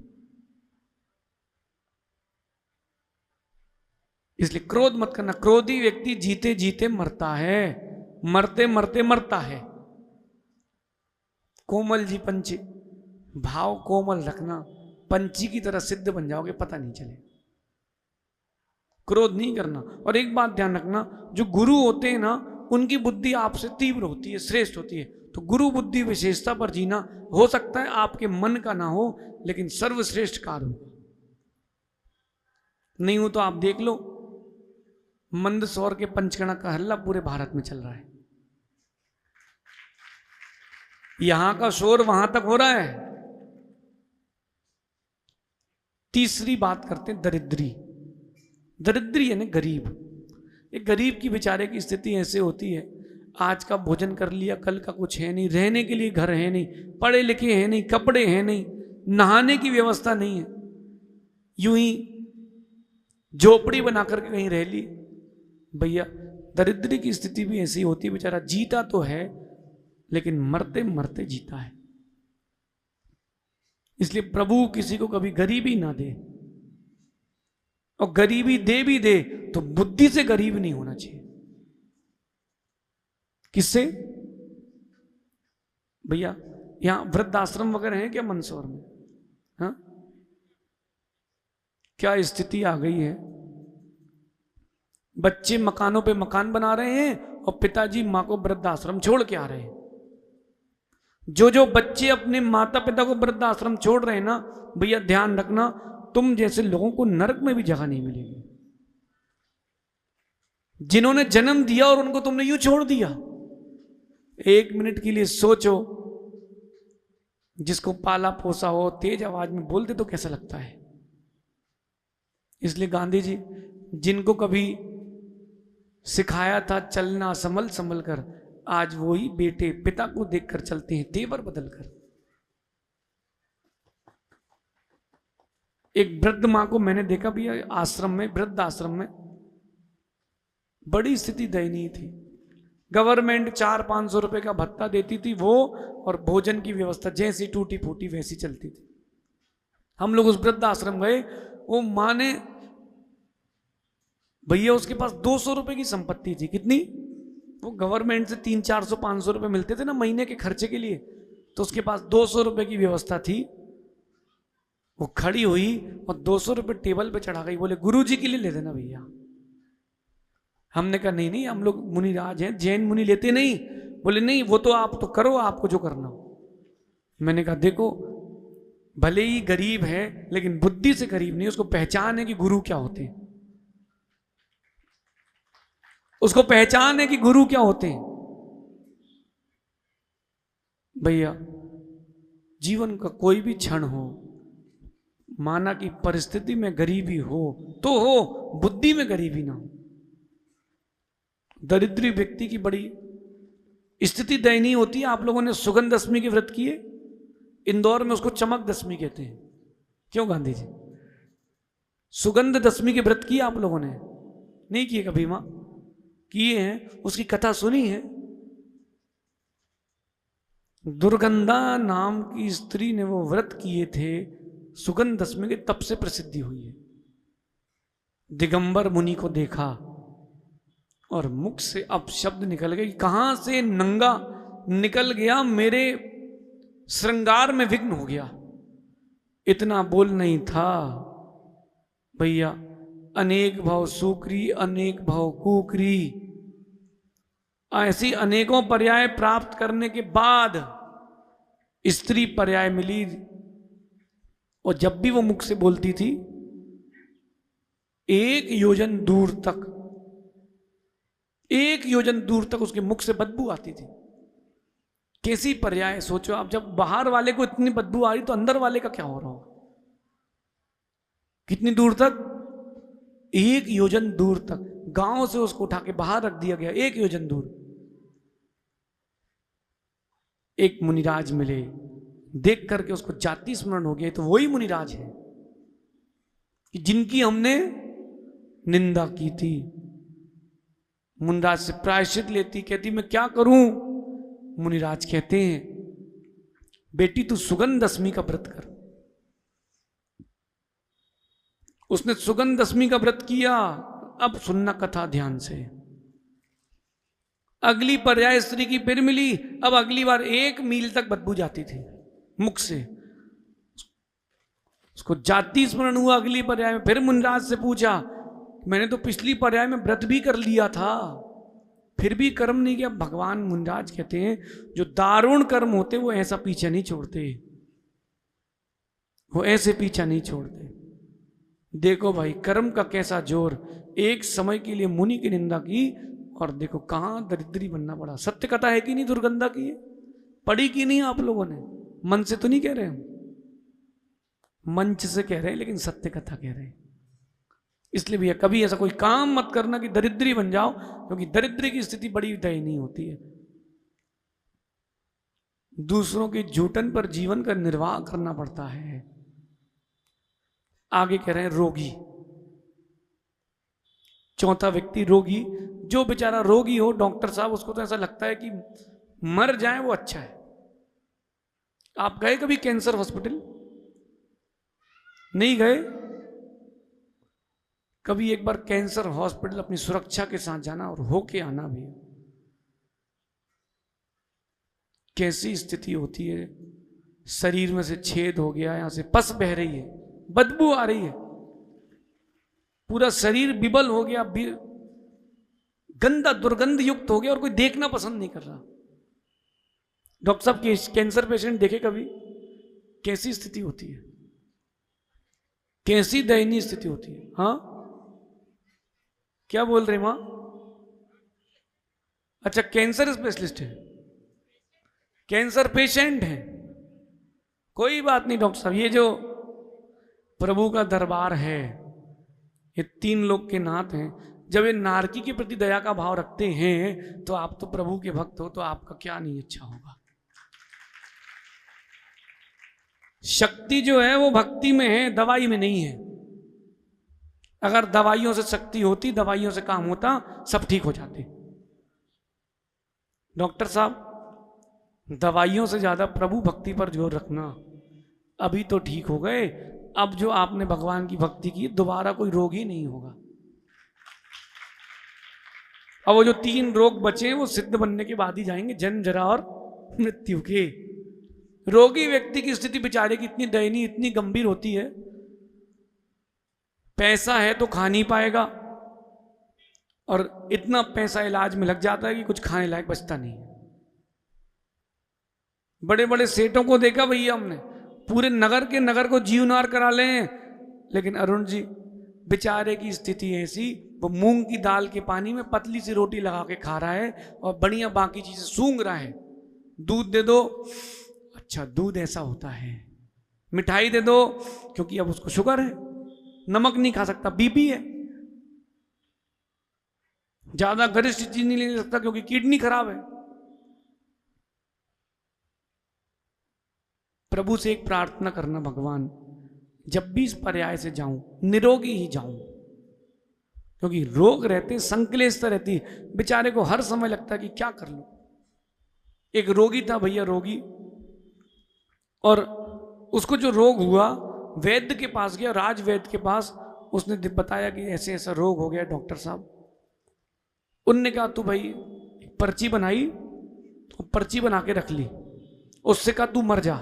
इसलिए क्रोध मत करना। क्रोधी व्यक्ति जीते जीते मरता है, मरते मरते मरता है। कोमल जी पंछी, भाव कोमल रखना, पंछी की तरह सिद्ध बन जाओगे, पता नहीं चले। क्रोध नहीं करना। और एक बात ध्यान रखना, जो गुरु होते हैं ना, उनकी बुद्धि आपसे तीव्र होती है, श्रेष्ठ होती है। तो गुरु बुद्धि विशेषता पर जीना, हो सकता है आपके मन का ना हो, लेकिन सर्वश्रेष्ठ कार्य हो। नहीं हो तो आप देख लो, मंदसौर के पंचकणा का हल्ला पूरे भारत में चल रहा है। यहां का शोर वहां तक हो रहा है। तीसरी बात करते हैं दरिद्री। दरिद्री यानी गरीब। एक गरीब की बेचारे की स्थिति ऐसे होती है, आज का भोजन कर लिया, कल का कुछ है नहीं, रहने के लिए घर है नहीं, पढ़े लिखे हैं नहीं, कपड़े हैं नहीं, नहाने की व्यवस्था नहीं है, यूं ही झोपड़ी बना करके कहीं रह ली। भैया दरिद्री की स्थिति भी ऐसी होती है, बेचारा जीता तो है लेकिन मरते मरते जीता है। इसलिए प्रभु किसी को कभी गरीबी ना दे, और गरीबी दे भी दे तो बुद्धि से गरीब नहीं होना चाहिए। किससे? भैया यहां वृद्धाश्रम वगैरह है क्या मंदसौर में? हाँ, क्या स्थिति आ गई है। बच्चे मकानों पे मकान बना रहे हैं और पिताजी मां को वृद्धाश्रम छोड़ के आ रहे हैं। जो जो बच्चे अपने माता पिता को वृद्धाश्रम छोड़ रहे हैं ना, भैया ध्यान रखना, तुम जैसे लोगों को नरक में भी जगह नहीं मिलेगी। जिन्होंने जन्म दिया और उनको तुमने यूं छोड़ दिया। 1 मिनट के लिए सोचो, जिसको पाला पोसा हो, तेज आवाज में बोल दे तो कैसा लगता है। इसलिए गांधी जी जिनको कभी सिखाया था चलना संभल संभल कर, आज वही बेटे पिता को देखकर चलते हैं तेवर बदलकर। एक वृद्ध मां को मैंने देखा भी आश्रम में, वृद्ध आश्रम में, बड़ी स्थिति दयनीय थी। गवर्नमेंट 400-500 रुपए का भत्ता देती थी वो, और भोजन की व्यवस्था जैसी टूटी फूटी वैसी चलती थी। हम लोग उस वृद्ध आश्रम गए, वो माँ ने, भैया उसके पास 200 रुपए की संपत्ति थी। कितनी? वो गवर्नमेंट से 300-400-500 रुपए मिलते थे ना महीने के खर्चे के लिए, तो उसके पास 200 रुपए की व्यवस्था थी। वो खड़ी हुई और 200 रुपए टेबल पे चढ़ा गई, बोले गुरुजी के लिए ले देना भैया। हमने कहा नहीं नहीं, हम लोग मुनिराज हैं, जैन मुनि लेते नहीं। बोले नहीं, वो तो आप तो करो, आपको जो करना हो। मैंने कहा देखो, भले ही गरीब है लेकिन बुद्धि से गरीब नहीं, उसको पहचान है कि गुरु क्या होते हैं, उसको पहचान है कि गुरु क्या होते हैं। भैया जीवन का कोई भी क्षण हो, माना कि परिस्थिति में गरीबी हो तो हो, बुद्धि में गरीबी ना हो। दरिद्री व्यक्ति की बड़ी स्थिति दयनीय होती है। आप लोगों ने सुगंध दशमी के व्रत किए, इंदौर में उसको चमक दशमी कहते हैं। क्यों गांधी जी? सुगंध दशमी के व्रत किए आप लोगों ने? नहीं किए कभी मां? किए हैं, उसकी कथा सुनी है। दुर्गंधा नाम की स्त्री ने वो व्रत किए थे सुगंध दशमी के, तब से प्रसिद्धि हुई है। दिगंबर मुनि को देखा और मुख से अब शब्द निकल गए, कहां से नंगा निकल गया, मेरे श्रृंगार में विघ्न हो गया। इतना बोल नहीं था भैया। अनेक भाव सूकरी, अनेक भाव कुकरी, ऐसी अनेकों पर्याय प्राप्त करने के बाद स्त्री पर्याय मिली। और जब भी वो मुख से बोलती थी, 1 योजन दूर तक, 1 योजन दूर तक उसके मुख से बदबू आती थी। कैसी पर्याय सोचो आप, जब बाहर वाले को इतनी बदबू आ रही तो अंदर वाले का क्या हो रहा होगा। कितनी दूर तक? 1 योजन दूर तक। गांव से उसको उठा के बाहर रख दिया गया, 1 योजन दूर। एक मुनिराज मिले, देख करके उसको जाति स्मरण हो गया, तो वही मुनिराज है कि जिनकी हमने निंदा की थी। मुनिराज से प्रायश्चित लेती, कहती मैं क्या करूं? मुनिराज कहते हैं बेटी तू सुगंध दशमी का व्रत कर। उसने सुगंध दशमी का व्रत किया। अब सुनना कथा ध्यान से। अगली पर्याय स्त्री की फिर मिली। अब अगली बार 1 मील तक बदबू जाती थी मुख से। उसको जाति स्मरण हुआ। अगली पर्याय में फिर मुनिराज से पूछा, मैंने तो पिछली पर्याय में व्रत भी कर लिया था, फिर भी कर्म नहीं किया। भगवान मुनिराज कहते हैं जो दारुण कर्म होते वो ऐसा पीछा नहीं छोड़ते, वो ऐसे पीछा नहीं छोड़ते। देखो भाई कर्म का कैसा जोर। एक समय के लिए मुनि की निंदा की और देखो कहां दरिद्री बनना पड़ा। सत्य कथा है कि नहीं? दुर्गंधा की है, पढ़ी की नहीं आप लोगों ने? मन से तो नहीं कह रहे हम, मंच से कह रहे हैं, लेकिन सत्य कथा कह रहे हैं। इसलिए भैया कभी ऐसा कोई काम मत करना कि दरिद्री बन जाओ, क्योंकि दरिद्री की स्थिति बड़ी दयनीय होती है। दूसरों के झूठन पर जीवन का निर्वाह करना पड़ता है। आगे कह रहे हैं रोगी। चौथा व्यक्ति रोगी। जो बेचारा रोगी हो, डॉक्टर साहब उसको तो ऐसा लगता है कि मर जाए वो अच्छा है। आप गए कभी कैंसर हॉस्पिटल? नहीं गए? कभी एक बार कैंसर हॉस्पिटल अपनी सुरक्षा के साथ जाना और होके आना भी। कैसी स्थिति होती है। शरीर में से छेद हो गया, यहां से पस बह रही है, बदबू आ रही है, पूरा शरीर विबल हो गया, गंदा दुर्गंध युक्त हो गया और कोई देखना पसंद नहीं कर रहा। डॉक्टर साहब कैंसर पेशेंट देखे कभी? कैसी स्थिति होती है, कैसी दयनीय स्थिति होती है। हाँ क्या बोल रहे मां? अच्छा कैंसर स्पेशलिस्ट है, कैंसर पेशेंट है, कोई बात नहीं डॉक्टर साहब। ये जो प्रभु का दरबार है, ये 3 लोग के नाथ हैं, जब ये नारकी के प्रति दया का भाव रखते हैं तो आप तो प्रभु के भक्त हो, तो आपका क्या नहीं अच्छा होगा। शक्ति जो है वो भक्ति में है, दवाई में नहीं है। अगर दवाइयों से शक्ति होती, दवाइयों से काम होता, सब ठीक हो जाते। डॉक्टर साहब, दवाइयों से ज्यादा प्रभु भक्ति पर जोर रखना। अभी तो ठीक हो गए, अब जो आपने भगवान की भक्ति की दोबारा कोई रोग ही नहीं होगा। अब वो जो 3 रोग बचे हैं वो सिद्ध बनने के बाद ही जाएंगे, जन्म, जरा और मृत्यु के। रोगी व्यक्ति की स्थिति बेचारे की इतनी दयनीय, इतनी गंभीर होती है, पैसा है तो खा नहीं पाएगा और इतना पैसा इलाज में लग जाता है कि कुछ खाने लायक बचता नहीं। बड़े बड़े सेठों को देखा भैया हमने, पूरे नगर के नगर को जीवनार करा लें, लेकिन अरुण जी बेचारे की स्थिति ऐसी, वो मूंग की दाल के पानी में पतली सी रोटी लगा के खा रहा है और बढ़िया बाकी चीजें सूंघ रहा है। दूध दे दो, अच्छा दूध ऐसा होता है। मिठाई दे दो, क्योंकि अब उसको शुगर है, नमक नहीं खा सकता, बीपी है। ज्यादा गरिष्ठ चीज नहीं ले सकता क्योंकि किडनी खराब है। प्रभु से एक प्रार्थना करना, भगवान जब भी इस पर्याय से जाऊं निरोगी ही जाऊं, क्योंकि रोग रहते, संक्लेशता रहती, बेचारे को हर समय लगता है कि क्या कर लूं। एक रोगी था भैया, रोगी, और उसको जो रोग हुआ वैद्य के पास गया, राज वैद्य के पास। उसने बताया कि ऐसे ऐसा रोग हो गया डॉक्टर साहब। उनने कहा तू भाई पर्ची बनाई, तो पर्ची बना के रख ली, उससे कहा तू मर जा।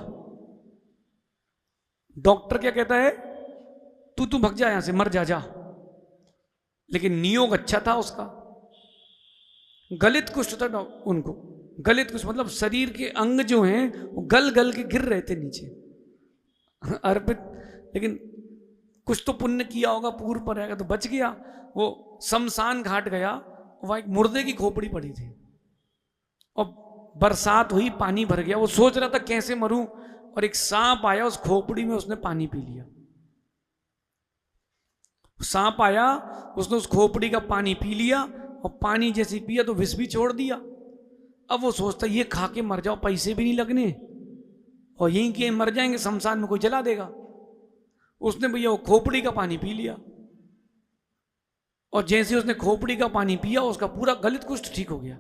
डॉक्टर क्या कहता है, तू भग जा यहां से, मर जा। लेकिन नियोग अच्छा था उसका। गलित कुष्ठ था उनको, गलित कुष्ठ मतलब शरीर के अंग जो हैं वो गल गल के गिर रहे थे नीचे अर्पित। लेकिन कुछ तो पुण्य किया होगा, पूर्व पर आएगा तो बच गया। वो शमशान घाट गया, वहां एक मुर्दे की खोपड़ी पड़ी थी और बरसात हुई, पानी भर गया। वो सोच रहा था कैसे मरूं, और एक सांप आया, उस खोपड़ी में उसने पानी पी लिया। सांप आया, उसने उस खोपड़ी का पानी पी लिया और पानी जैसे पिया तो विष भी छोड़ दिया। अब वो सोचता ये खा के मर जाओ, पैसे भी नहीं लगने और यहीं के मर जाएंगे, शमशान में कोई जला देगा। उसने भैया वो खोपड़ी का पानी पी लिया और जैसे उसने खोपड़ी का पानी पिया उसका पूरा गलित कुष्ठ ठीक हो गया।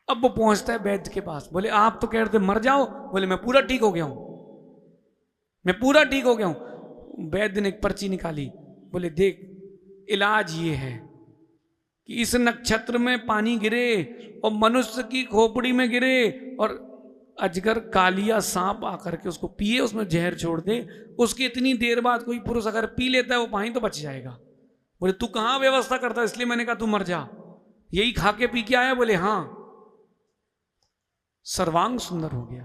अब वो पहुंचता है वैद्य के पास, बोले आप तो कह रहे थे मर जाओ, बोले मैं पूरा ठीक हो गया हूं, मैं पूरा ठीक हो गया हूं। वैद्य ने एक पर्ची निकाली, बोले देख इलाज ये है कि इस नक्षत्र में पानी गिरे और मनुष्य की खोपड़ी में गिरे और अजगर कालिया सांप आकर के उसको पिए, उसमें जहर छोड़ दे, उसकी इतनी देर बाद कोई पुरुष अगर पी लेता है वो पानी तो बच जाएगा। बोले तू कहां व्यवस्था करता है, इसलिए मैंने कहा तू मर जा, यही खा के पी के आया। बोले हाँ। सर्वांग सुंदर हो गया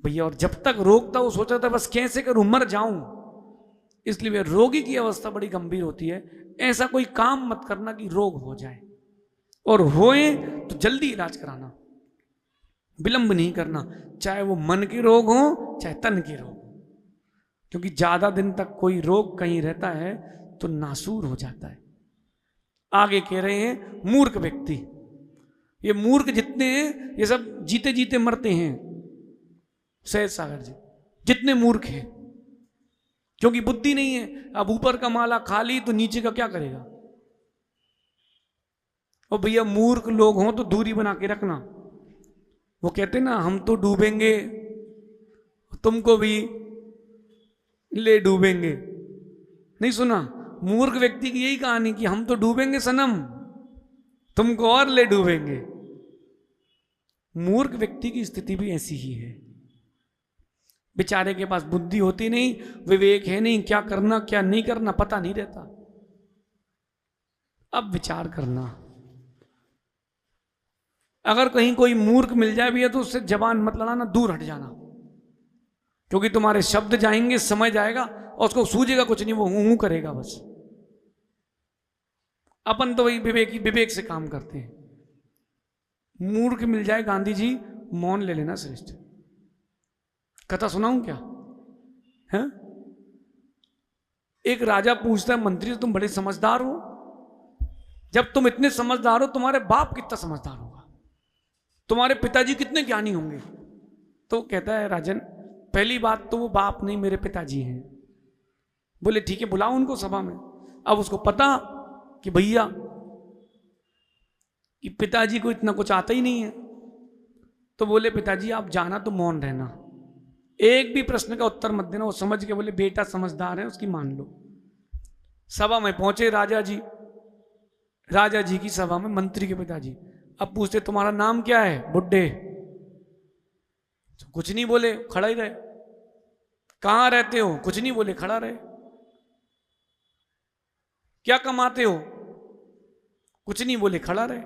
भैया। और जब तक रोग था वो सोचा था बस कैसे करूं, मर जाऊं। इसलिए रोगी की अवस्था बड़ी गंभीर होती है। ऐसा कोई काम मत करना कि रोग हो जाए, और होए तो जल्दी इलाज कराना, विलंब नहीं करना, चाहे वो मन के रोग हो चाहे तन के रोग, क्योंकि ज्यादा दिन तक कोई रोग कहीं रहता है तो नासूर हो जाता है। आगे कह रहे हैं मूर्ख व्यक्ति, ये मूर्ख जितने हैं ये सब जीते जीते मरते हैं। सहज सागर जी जितने मूर्ख हैं, क्योंकि बुद्धि नहीं है। अब ऊपर का माला खा ली तो नीचे का क्या करेगा। और भैया मूर्ख लोग हों तो दूरी बना के रखना। वो कहते ना हम तो डूबेंगे तुमको भी ले डूबेंगे, नहीं सुना? मूर्ख व्यक्ति की यही कहानी कि हम तो डूबेंगे सनम, तुमको और ले डूबेंगे। मूर्ख व्यक्ति की स्थिति भी ऐसी ही है। बेचारे के पास बुद्धि होती नहीं, विवेक है नहीं, क्या करना क्या नहीं करना पता नहीं रहता। अब विचार करना, अगर कहीं कोई मूर्ख मिल जाए भी है तो उससे जबान मत लड़ाना, दूर हट जाना, क्योंकि तुम्हारे शब्द जाएंगे, समय जाएगा और उसको सूझेगा कुछ नहीं, वो हूं करेगा बस। अपन तो वही विवेक से काम करते हैं। मूर्ख मिल जाए गांधी जी, मौन ले लेना श्रेष्ठ। कथा सुनाऊं क्या है? एक राजा पूछता है मंत्री से, तुम बड़े समझदार हो, जब तुम इतने समझदार हो तुम्हारे बाप कितना समझदार होगा, तुम्हारे पिताजी कितने ज्ञानी होंगे? तो कहता है राजन, पहली बात तो वो बाप नहीं, मेरे पिताजी हैं। बोले ठीक है, बुलाओ उनको सभा में। अब उसको पता कि भैया कि पिताजी को इतना कुछ आता ही नहीं है, तो बोले पिताजी आप जाना तो मौन रहना, एक भी प्रश्न का उत्तर मत देना। वो समझ के बोले बेटा समझदार है, उसकी मान लो। सभा में पहुंचे राजा जी, राजा जी की सभा में मंत्री के पिताजी। अब पूछते तुम्हारा नाम क्या है? बुड्ढे। तो कुछ नहीं बोले, खड़ा ही रहे। कहां रहते हो? कुछ नहीं बोले, खड़ा रहे। क्या कमाते हो? कुछ नहीं बोले, खड़ा रहे।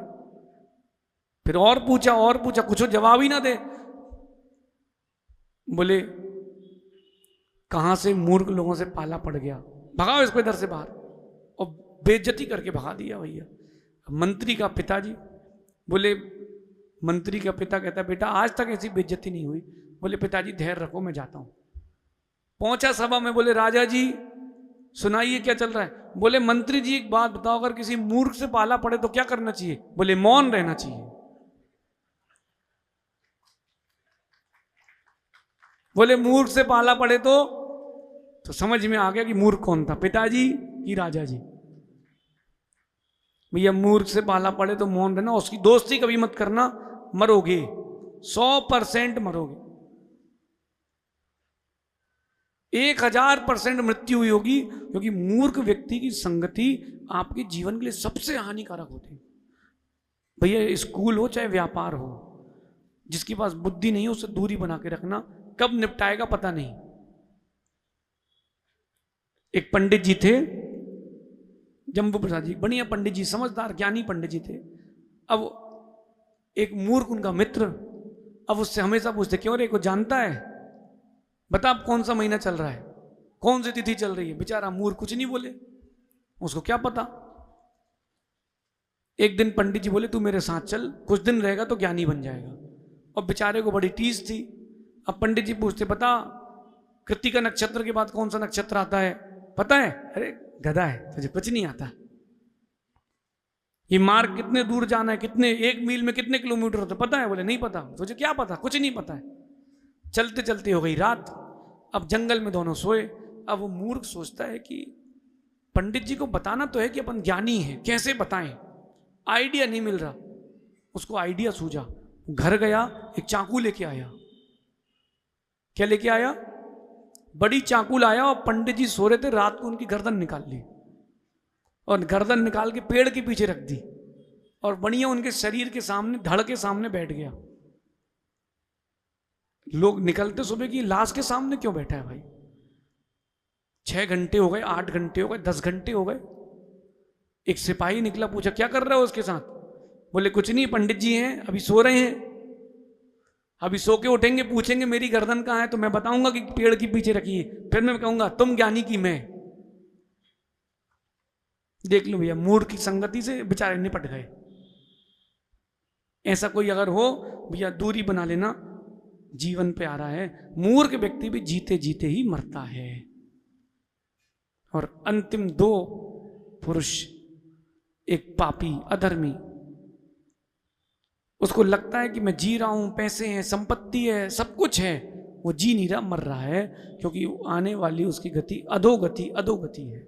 फिर और पूछा, कुछ जवाब ही ना दे। बोले कहां से मूर्ख लोगों से पाला पड़ गया, भगाओ इसको इधर से बाहर। और बेइज्जती करके भगा दिया भैया। मंत्री का पिताजी बोले, मंत्री का पिता कहता है बेटा आज तक ऐसी बेइज्जती नहीं हुई। बोले पिताजी धैर्य रखो, मैं जाता हूं। पहुंचा सभा में, बोले राजा जी सुनाइए क्या चल रहा है? बोले मंत्री जी एक बात बताओ, अगर किसी मूर्ख से पाला पड़े तो क्या करना चाहिए? बोले मौन रहना चाहिए। बोले मूर्ख से पाला पड़े तो समझ में आ गया कि मूर्ख कौन था, पिताजी की राजा जी। भैया मूर्ख से पाला पड़े तो मौन रहना, उसकी दोस्ती कभी मत करना, मरोगे, 100% मरोगे, 1000% मृत्यु हुई होगी, क्योंकि मूर्ख व्यक्ति की संगति आपके जीवन के लिए सबसे हानिकारक होती है। भैया स्कूल हो चाहे व्यापार हो, जिसके पास बुद्धि नहीं है उससे दूरी बना के रखना, कब निपटाएगा पता नहीं। एक पंडित जी थे, जम्बू प्रसाद जी, बढ़िया पंडित जी, समझदार ज्ञानी पंडित जी थे। अब एक मूर्ख उनका मित्र, अब उससे हमेशा पूछते क्यों रे को जानता है, बता अब कौन सा महीना चल रहा है, कौन सी तिथि चल रही है। बेचारा मूर्ख कुछ नहीं बोले, उसको क्या पता। एक दिन पंडित जी बोले तू मेरे साथ चल, कुछ दिन रहेगा तो ज्ञानी बन जाएगा। और बेचारे को बड़ी टीस थी। अब पंडित जी पूछते बता कृतिका नक्षत्र के बाद कौन सा नक्षत्र आता है, पता है? अरे गधा है, तुझे कुछ नहीं आता। ये मार्ग कितने दूर जाना है, कितने 1 मील में कितने किलोमीटर होता है, पता है? बोले नहीं पता। तुझे क्या पता, कुछ नहीं पता है। चलते चलते हो गई रात, अब जंगल में दोनों सोए। अब वो मूर्ख सोचता है कि पंडित जी को बताना तो है कि अपन ज्ञानी हैं, कैसे बताएं, आइडिया नहीं मिल रहा। उसको आइडिया सूझा, घर गया, एक चाकू लेके आया। क्या लेके आया? बड़ी चाकू लाया। और पंडित जी सो रहे थे, रात को उनकी गर्दन निकाल ली और गर्दन निकाल के पेड़ के पीछे रख दी और बढ़िया उनके शरीर के सामने, धड़ के सामने बैठ गया। लोग निकलते सुबह की लाश के सामने क्यों बैठा है भाई? 6 घंटे हो गए, 8 घंटे हो गए, 10 घंटे हो गए। एक सिपाही निकला, पूछा क्या कर रहे हो उसके साथ? बोले कुछ नहीं, पंडित जी हैं, अभी सो रहे हैं, अभी सो के उठेंगे, पूछेंगे मेरी गर्दन कहाँ है तो मैं बताऊंगा कि पेड़ के पीछे रखी है, फिर मैं कहूंगा तुम ज्ञानी की मैं। देख लो भैया, मूर्ख की संगति से बेचारे निपट गए। ऐसा कोई अगर हो भैया दूरी बना लेना, जीवन पे आ रहा है। मूर्ख व्यक्ति भी जीते जीते ही मरता है। और अंतिम 2 पुरुष, एक पापी अधर्मी, उसको लगता है कि मैं जी रहा हूं, पैसे हैं, संपत्ति है, सब कुछ है, वो जी नहीं रहा, मर रहा है, क्योंकि आने वाली उसकी गति अधोगति है।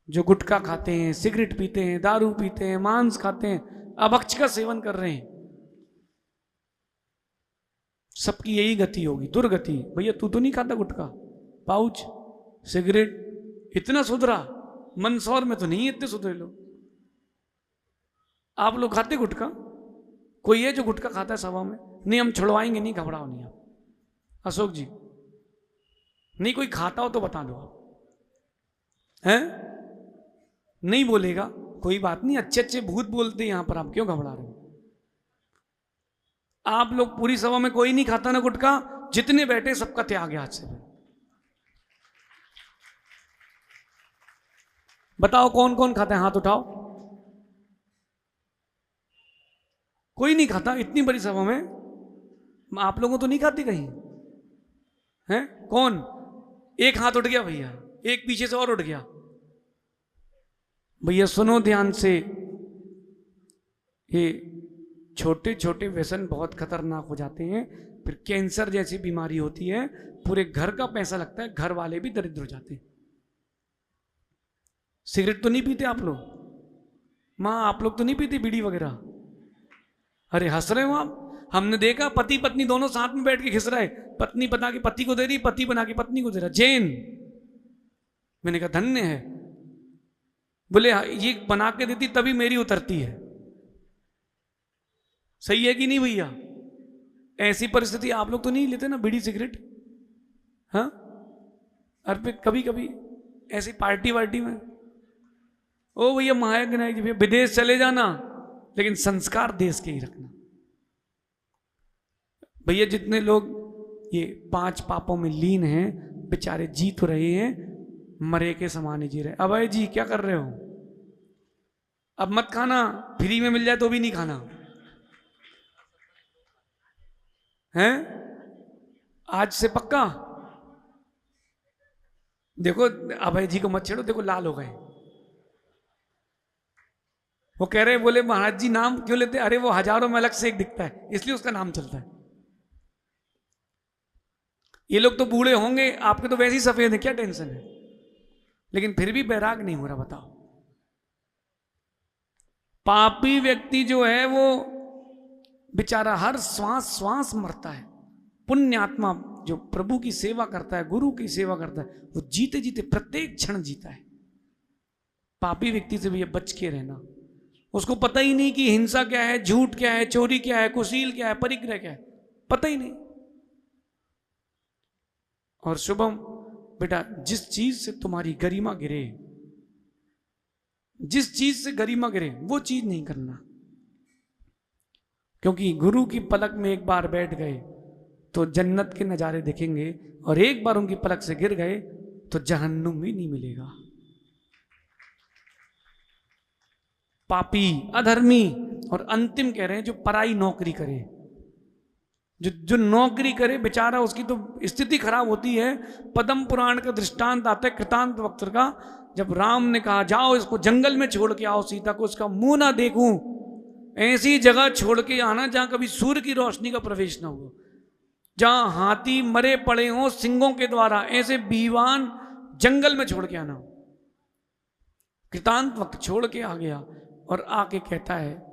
जो गुटखा खाते हैं, सिगरेट पीते हैं, दारू पीते हैं, मांस खाते हैं, अभक्ष का सेवन कर रहे हैं, सबकी यही गति होगी, दुर्गति। भैया तू तो नहीं खाता गुटखा, पाउच, सिगरेट, इतना सुधरा? मंदसौर में तो नहीं इतने सुधरे लोग। आप लोग खाते गुटखा? कोई है जो गुटखा खाता है सभा में? नहीं, हम छुड़वाएंगे नहीं, घबराओ नहीं आप। अशोक जी, नहीं कोई खाता हो तो बता दो आप। हैं? नहीं बोलेगा, कोई बात नहीं, अच्छे अच्छे भूत बोलते हैं यहां पर, आप क्यों घबरा रहे हो? आप लोग पूरी सभा में कोई नहीं खाता ना गुटखा, जितने बैठे सबका त्याग है हाथ से। बताओ कौन कौन खाता है, हाथ उठाओ। कोई नहीं खाता इतनी बड़ी सभा में? आप लोगों तो नहीं खाती कहीं? हैं? कौन? एक हाथ उठ गया भैया, एक पीछे से और उठ गया। भैया सुनो ध्यान से, ये छोटे छोटे व्यसन बहुत खतरनाक हो जाते हैं, फिर कैंसर जैसी बीमारी होती है, पूरे घर का पैसा लगता है, घर वाले भी दरिद्र हो जाते हैं। सिगरेट तो नहीं पीते आप लोग? माँ आप लोग तो नहीं पीते बीड़ी वगैरह? अरे हंस रहे हो आप। हमने देखा पति पत्नी दोनों साथ में बैठ के घिस रहे, पत्नी बना के पति को दे रही, पति बना के पत्नी को दे रहा। जैन। मैंने कहा धन्य है। बोले ये बना के देती तभी मेरी उतरती है। सही है कि नहीं भैया? ऐसी परिस्थिति आप लोग तो नहीं लेते ना बीड़ी सिगरेट? हाँ, अरे कभी कभी ऐसी पार्टी वार्टी में ओ भैया महायज्ञ जी भैया विदेश चले जाना, लेकिन संस्कार देश के ही रखना। भैया जितने लोग ये 5 पापों में लीन हैं, बेचारे जी तो रहे हैं, मरे के समान ही जी रहे। अभय जी क्या कर रहे हो? अब मत खाना, फ्री में मिल जाए तो भी नहीं खाना हैं? आज से पक्का। देखो अभय जी को मत छेड़ो, देखो लाल हो गए। वो कह रहे बोले महाराज जी नाम क्यों लेते? अरे वो हजारों में अलग से एक दिखता है, इसलिए उसका नाम चलता है। ये लोग तो बूढ़े होंगे, आपके तो वैसे ही सफेद है, क्या टेंशन है? लेकिन फिर भी बैराग नहीं हो रहा। बताओ, पापी व्यक्ति जो है वो बेचारा हर श्वास श्वास मरता है। पुण्य आत्मा जो प्रभु की सेवा करता है, गुरु की सेवा करता है, वो जीते जीते प्रत्येक क्षण जीता है। पापी व्यक्ति से भी ये बच के रहना। उसको पता ही नहीं कि हिंसा क्या है, झूठ क्या है, चोरी क्या है, कुशील क्या है, परिग्रह क्या है, पता ही नहीं। और शुभम बेटा, जिस चीज से तुम्हारी गरिमा गिरे, जिस चीज से गरिमा गिरे वो चीज नहीं करना, क्योंकि गुरु की पलक में एक बार बैठ गए तो जन्नत के नजारे देखेंगे, और एक बार उनकी पलक से गिर गए तो जहन्नुम भी नहीं मिलेगा। पापी, अधर्मी, और अंतिम कह रहे हैं जो पराई नौकरी करे, जो नौकरी करे बेचारा, उसकी तो स्थिति खराब होती है। पद्म पुराण का दृष्टांत आता है कृतांत वक्त का, जब राम ने कहा जाओ इसको जंगल में छोड़ के आओ सीता को, उसका मुंह ना देखूं, ऐसी जगह छोड़ के आना जहां कभी सूर्य की रोशनी का प्रवेश ना हो, जहां हाथी मरे पड़े हों सिंगों के द्वारा, ऐसे बीवान जंगल में छोड़ के आना। कृतांत वक्त छोड़ के आ गया और आके कहता है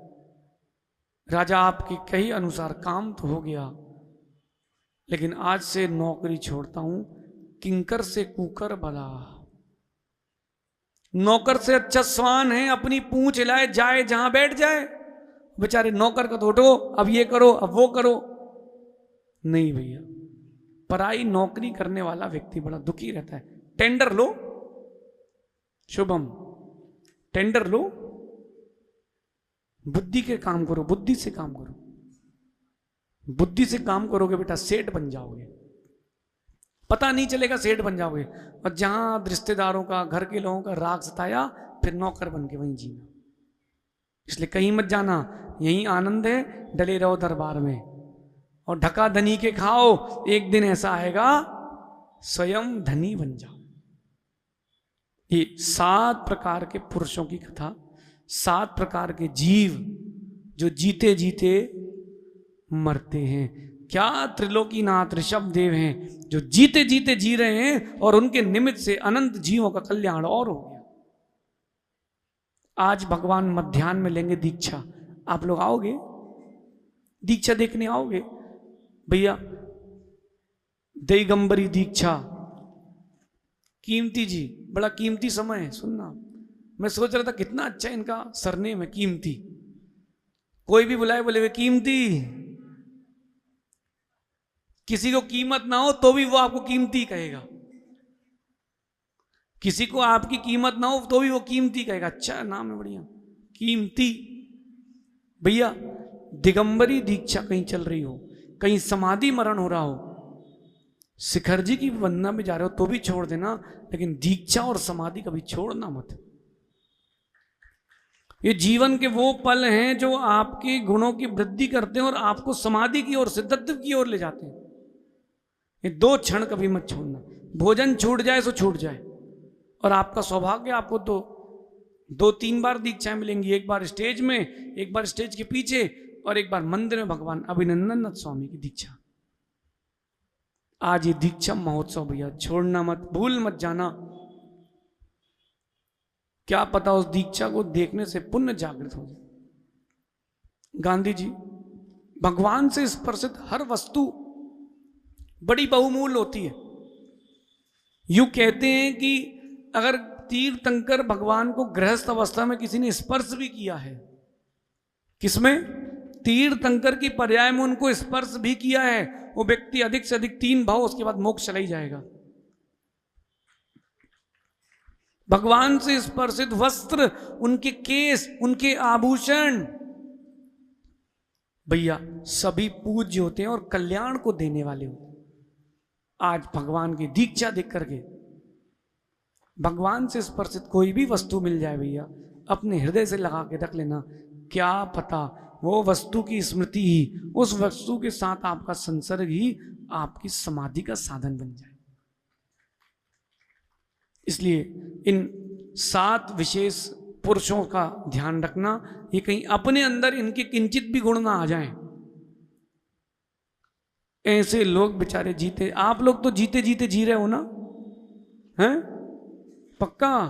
राजा आपके कही अनुसार काम तो हो गया, लेकिन आज से नौकरी छोड़ता हूं, किंकर से कुकर भला। नौकर से अच्छा स्वान है, अपनी पूंछ हिलाए जाए जहां बैठ जाए। बेचारे नौकर का तो उठो, अब ये करो अब वो करो। नहीं भैया, पराई नौकरी करने वाला व्यक्ति बड़ा दुखी रहता है। टेंडर लो शुभम, टेंडर लो, बुद्धि के काम करो, बुद्धि से काम करो। बुद्धि से काम करोगे बेटा सेठ बन जाओगे, पता नहीं चलेगा सेठ बन जाओगे। और जहां रिश्तेदारों का, घर के लोगों का राग सताया, फिर नौकर बन के वहीं जीना। इसलिए कहीं मत जाना, यहीं आनंद है, डले रहो दरबार में और ढका धनी के खाओ। एक दिन ऐसा आएगा स्वयं धनी बन जाओ। ये 7 प्रकार के पुरुषों की कथा, 7 प्रकार के जीव जो जीते जीते मरते हैं। क्या त्रिलोकीनाथ ऋषभ देव हैं जो जीते जीते जी रहे हैं, और उनके निमित्त से अनंत जीवों का कल्याण और हो गया। आज भगवान मध्याह्न में लेंगे दीक्षा, आप लोग आओगे? दीक्षा देखने आओगे? भैया दिगंबरी दीक्षा, कीमती जी, बड़ा कीमती समय है। सुनना, मैं सोच रहा था कितना अच्छा इनका सरनेम है, कीमती। कोई भी बुलाए बोले वे कीमती। किसी को कीमत ना हो तो भी वो आपको कीमती कहेगा, किसी को आपकी कीमत ना हो तो भी वो कीमती कहेगा। अच्छा नाम है, बढ़िया, कीमती। भैया दिगंबरी दीक्षा कहीं चल रही हो, कहीं समाधि मरण हो रहा हो, शिखर जी की वंदना में जा रहे हो तो भी छोड़ देना, लेकिन दीक्षा और समाधि कभी छोड़ना मत। ये जीवन के वो पल हैं जो आपके गुणों की वृद्धि करते हैं और आपको समाधि की ओर, सिद्धत्व की ओर ले जाते हैं। ये 2 क्षण कभी मत छोड़ना। भोजन छूट जाए सो छूट जाए, और आपका सौभाग्य, आपको तो 2-3 बार दीक्षाएं मिलेंगी, एक बार स्टेज में, एक बार स्टेज के पीछे, और एक बार मंदिर में भगवान अभिनंदननाथ स्वामी की दीक्षा। आज ये दीक्षा महोत्सव भैया छोड़ना मत, भूल मत जाना। क्या पता उस दीक्षा को देखने से पुण्य जागृत हो जाए। गांधी जी, भगवान से स्पर्शित हर वस्तु बड़ी बहुमूल्य होती है। यूं कहते हैं कि अगर तीर्थंकर भगवान को गृहस्थ अवस्था में किसी ने स्पर्श भी किया है, किसमें? तीर्थंकर की पर्याय में उनको स्पर्श भी किया है, वो व्यक्ति अधिक से अधिक 3 भाव, उसके बाद मोक्ष चला ही जाएगा। भगवान से स्पर्शित वस्त्र, उनके केस, उनके आभूषण भैया सभी पूज्य होते हैं और कल्याण को देने वाले होते हैं। आज भगवान की दीक्षा देख करके भगवान से स्पर्शित कोई भी वस्तु मिल जाए भैया, अपने हृदय से लगा के रख लेना। क्या पता वो वस्तु की स्मृति ही, उस वस्तु के साथ आपका संसर्ग ही आपकी समाधि का साधन बन जाए। इसलिए इन 7 विशेष पुरुषों का ध्यान रखना, ये कहीं अपने अंदर इनके किंचित भी गुण ना आ जाएं। ऐसे लोग बेचारे जीते, आप लोग तो जीते जीते जी रहे हो ना, हैं? पक्का?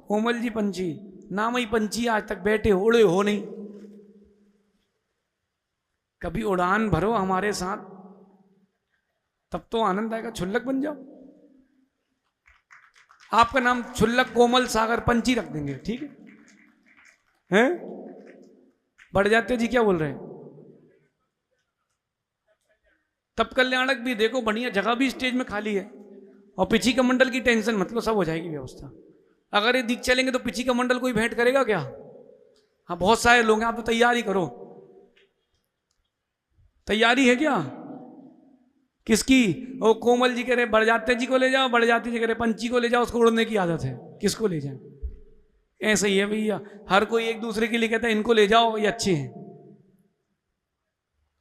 कोमल जी पंछी, नाम ही पंछी, आज तक बैठे उड़े हो नहीं। कभी उड़ान भरो हमारे साथ, तब तो आनंद आएगा। छुल्लक बन जाओ, आपका नाम छुल्लक कोमल सागर पंछी रख देंगे, ठीक है? हैं? बढ़ जाते जी, क्या बोल रहे हैं? तब कल्याणक भी देखो, बढ़िया जगह भी स्टेज में खाली है, और पिछी कमंडल की टेंशन मतलब सब हो जाएगी व्यवस्था। अगर ये दीक्षा लेंगे तो पिछी कमंडल कोई भेंट करेगा क्या? हाँ, बहुत सारे लोग हैं, आप तो तैयारी करो। तैयारी है क्या? किसकी? वो कोमल जी कह रहे बड़जाते जी को ले जाओ, बड़जाती जी कह रहे पंछी को ले जाओ, उसको उड़ने की आदत है, किसको ले जाए? ऐसा ही है भैया, हर कोई एक दूसरे के लिए कहता है इनको ले जाओ, ये अच्छे हैं।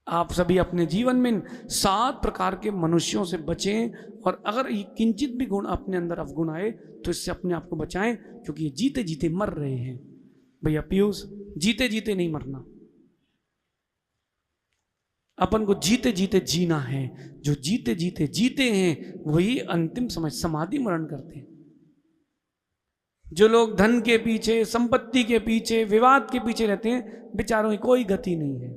आप सभी अपने जीवन में 7 प्रकार के मनुष्यों से बचें, और अगर ये किंचित भी गुण अपने अंदर अवगुण आए तो इससे अपने आप को बचाएं, क्योंकि ये जीते जीते मर रहे हैं। भैया पीयूष, जीते जीते नहीं मरना, अपन को जीते जीते जीना है। जो जीते जीते जीते हैं वही अंतिम समय समाधि मरण करते हैं। जो लोग धन के पीछे, संपत्ति के पीछे, विवाद के पीछे रहते हैं, बेचारों की कोई गति नहीं है।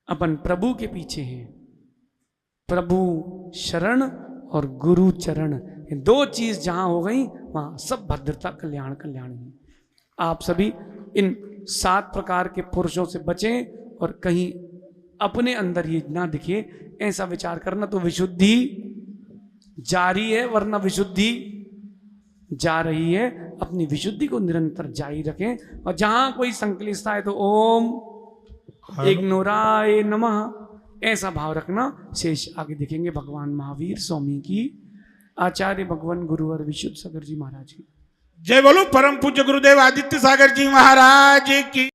अपन प्रभु के पीछे हैं। प्रभु शरण और गुरु चरण, ये 2 चीज जहां हो गई वहां सब भद्रता, कल्याण कल्याण ही। आप सभी इन 7 प्रकार के पुरुषों से बचें, और कहीं अपने अंदर ये ना दिखे, ऐसा विचार करना तो विशुद्धि जारी है, वरना विशुद्धि जा रही है। अपनी विशुद्धि को निरंतर जारी रखें, और जहां कोई संकलिष्टता है तो ओम इग्नोराय नमः, ऐसा भाव रखना। शेष आगे देखेंगे। भगवान महावीर स्वामी की, आचार्य भगवान गुरुवर विशुद्ध सागर जी महाराज की जय बोलो। परम पूज्य गुरुदेव आदित्य सागर जी महाराज की।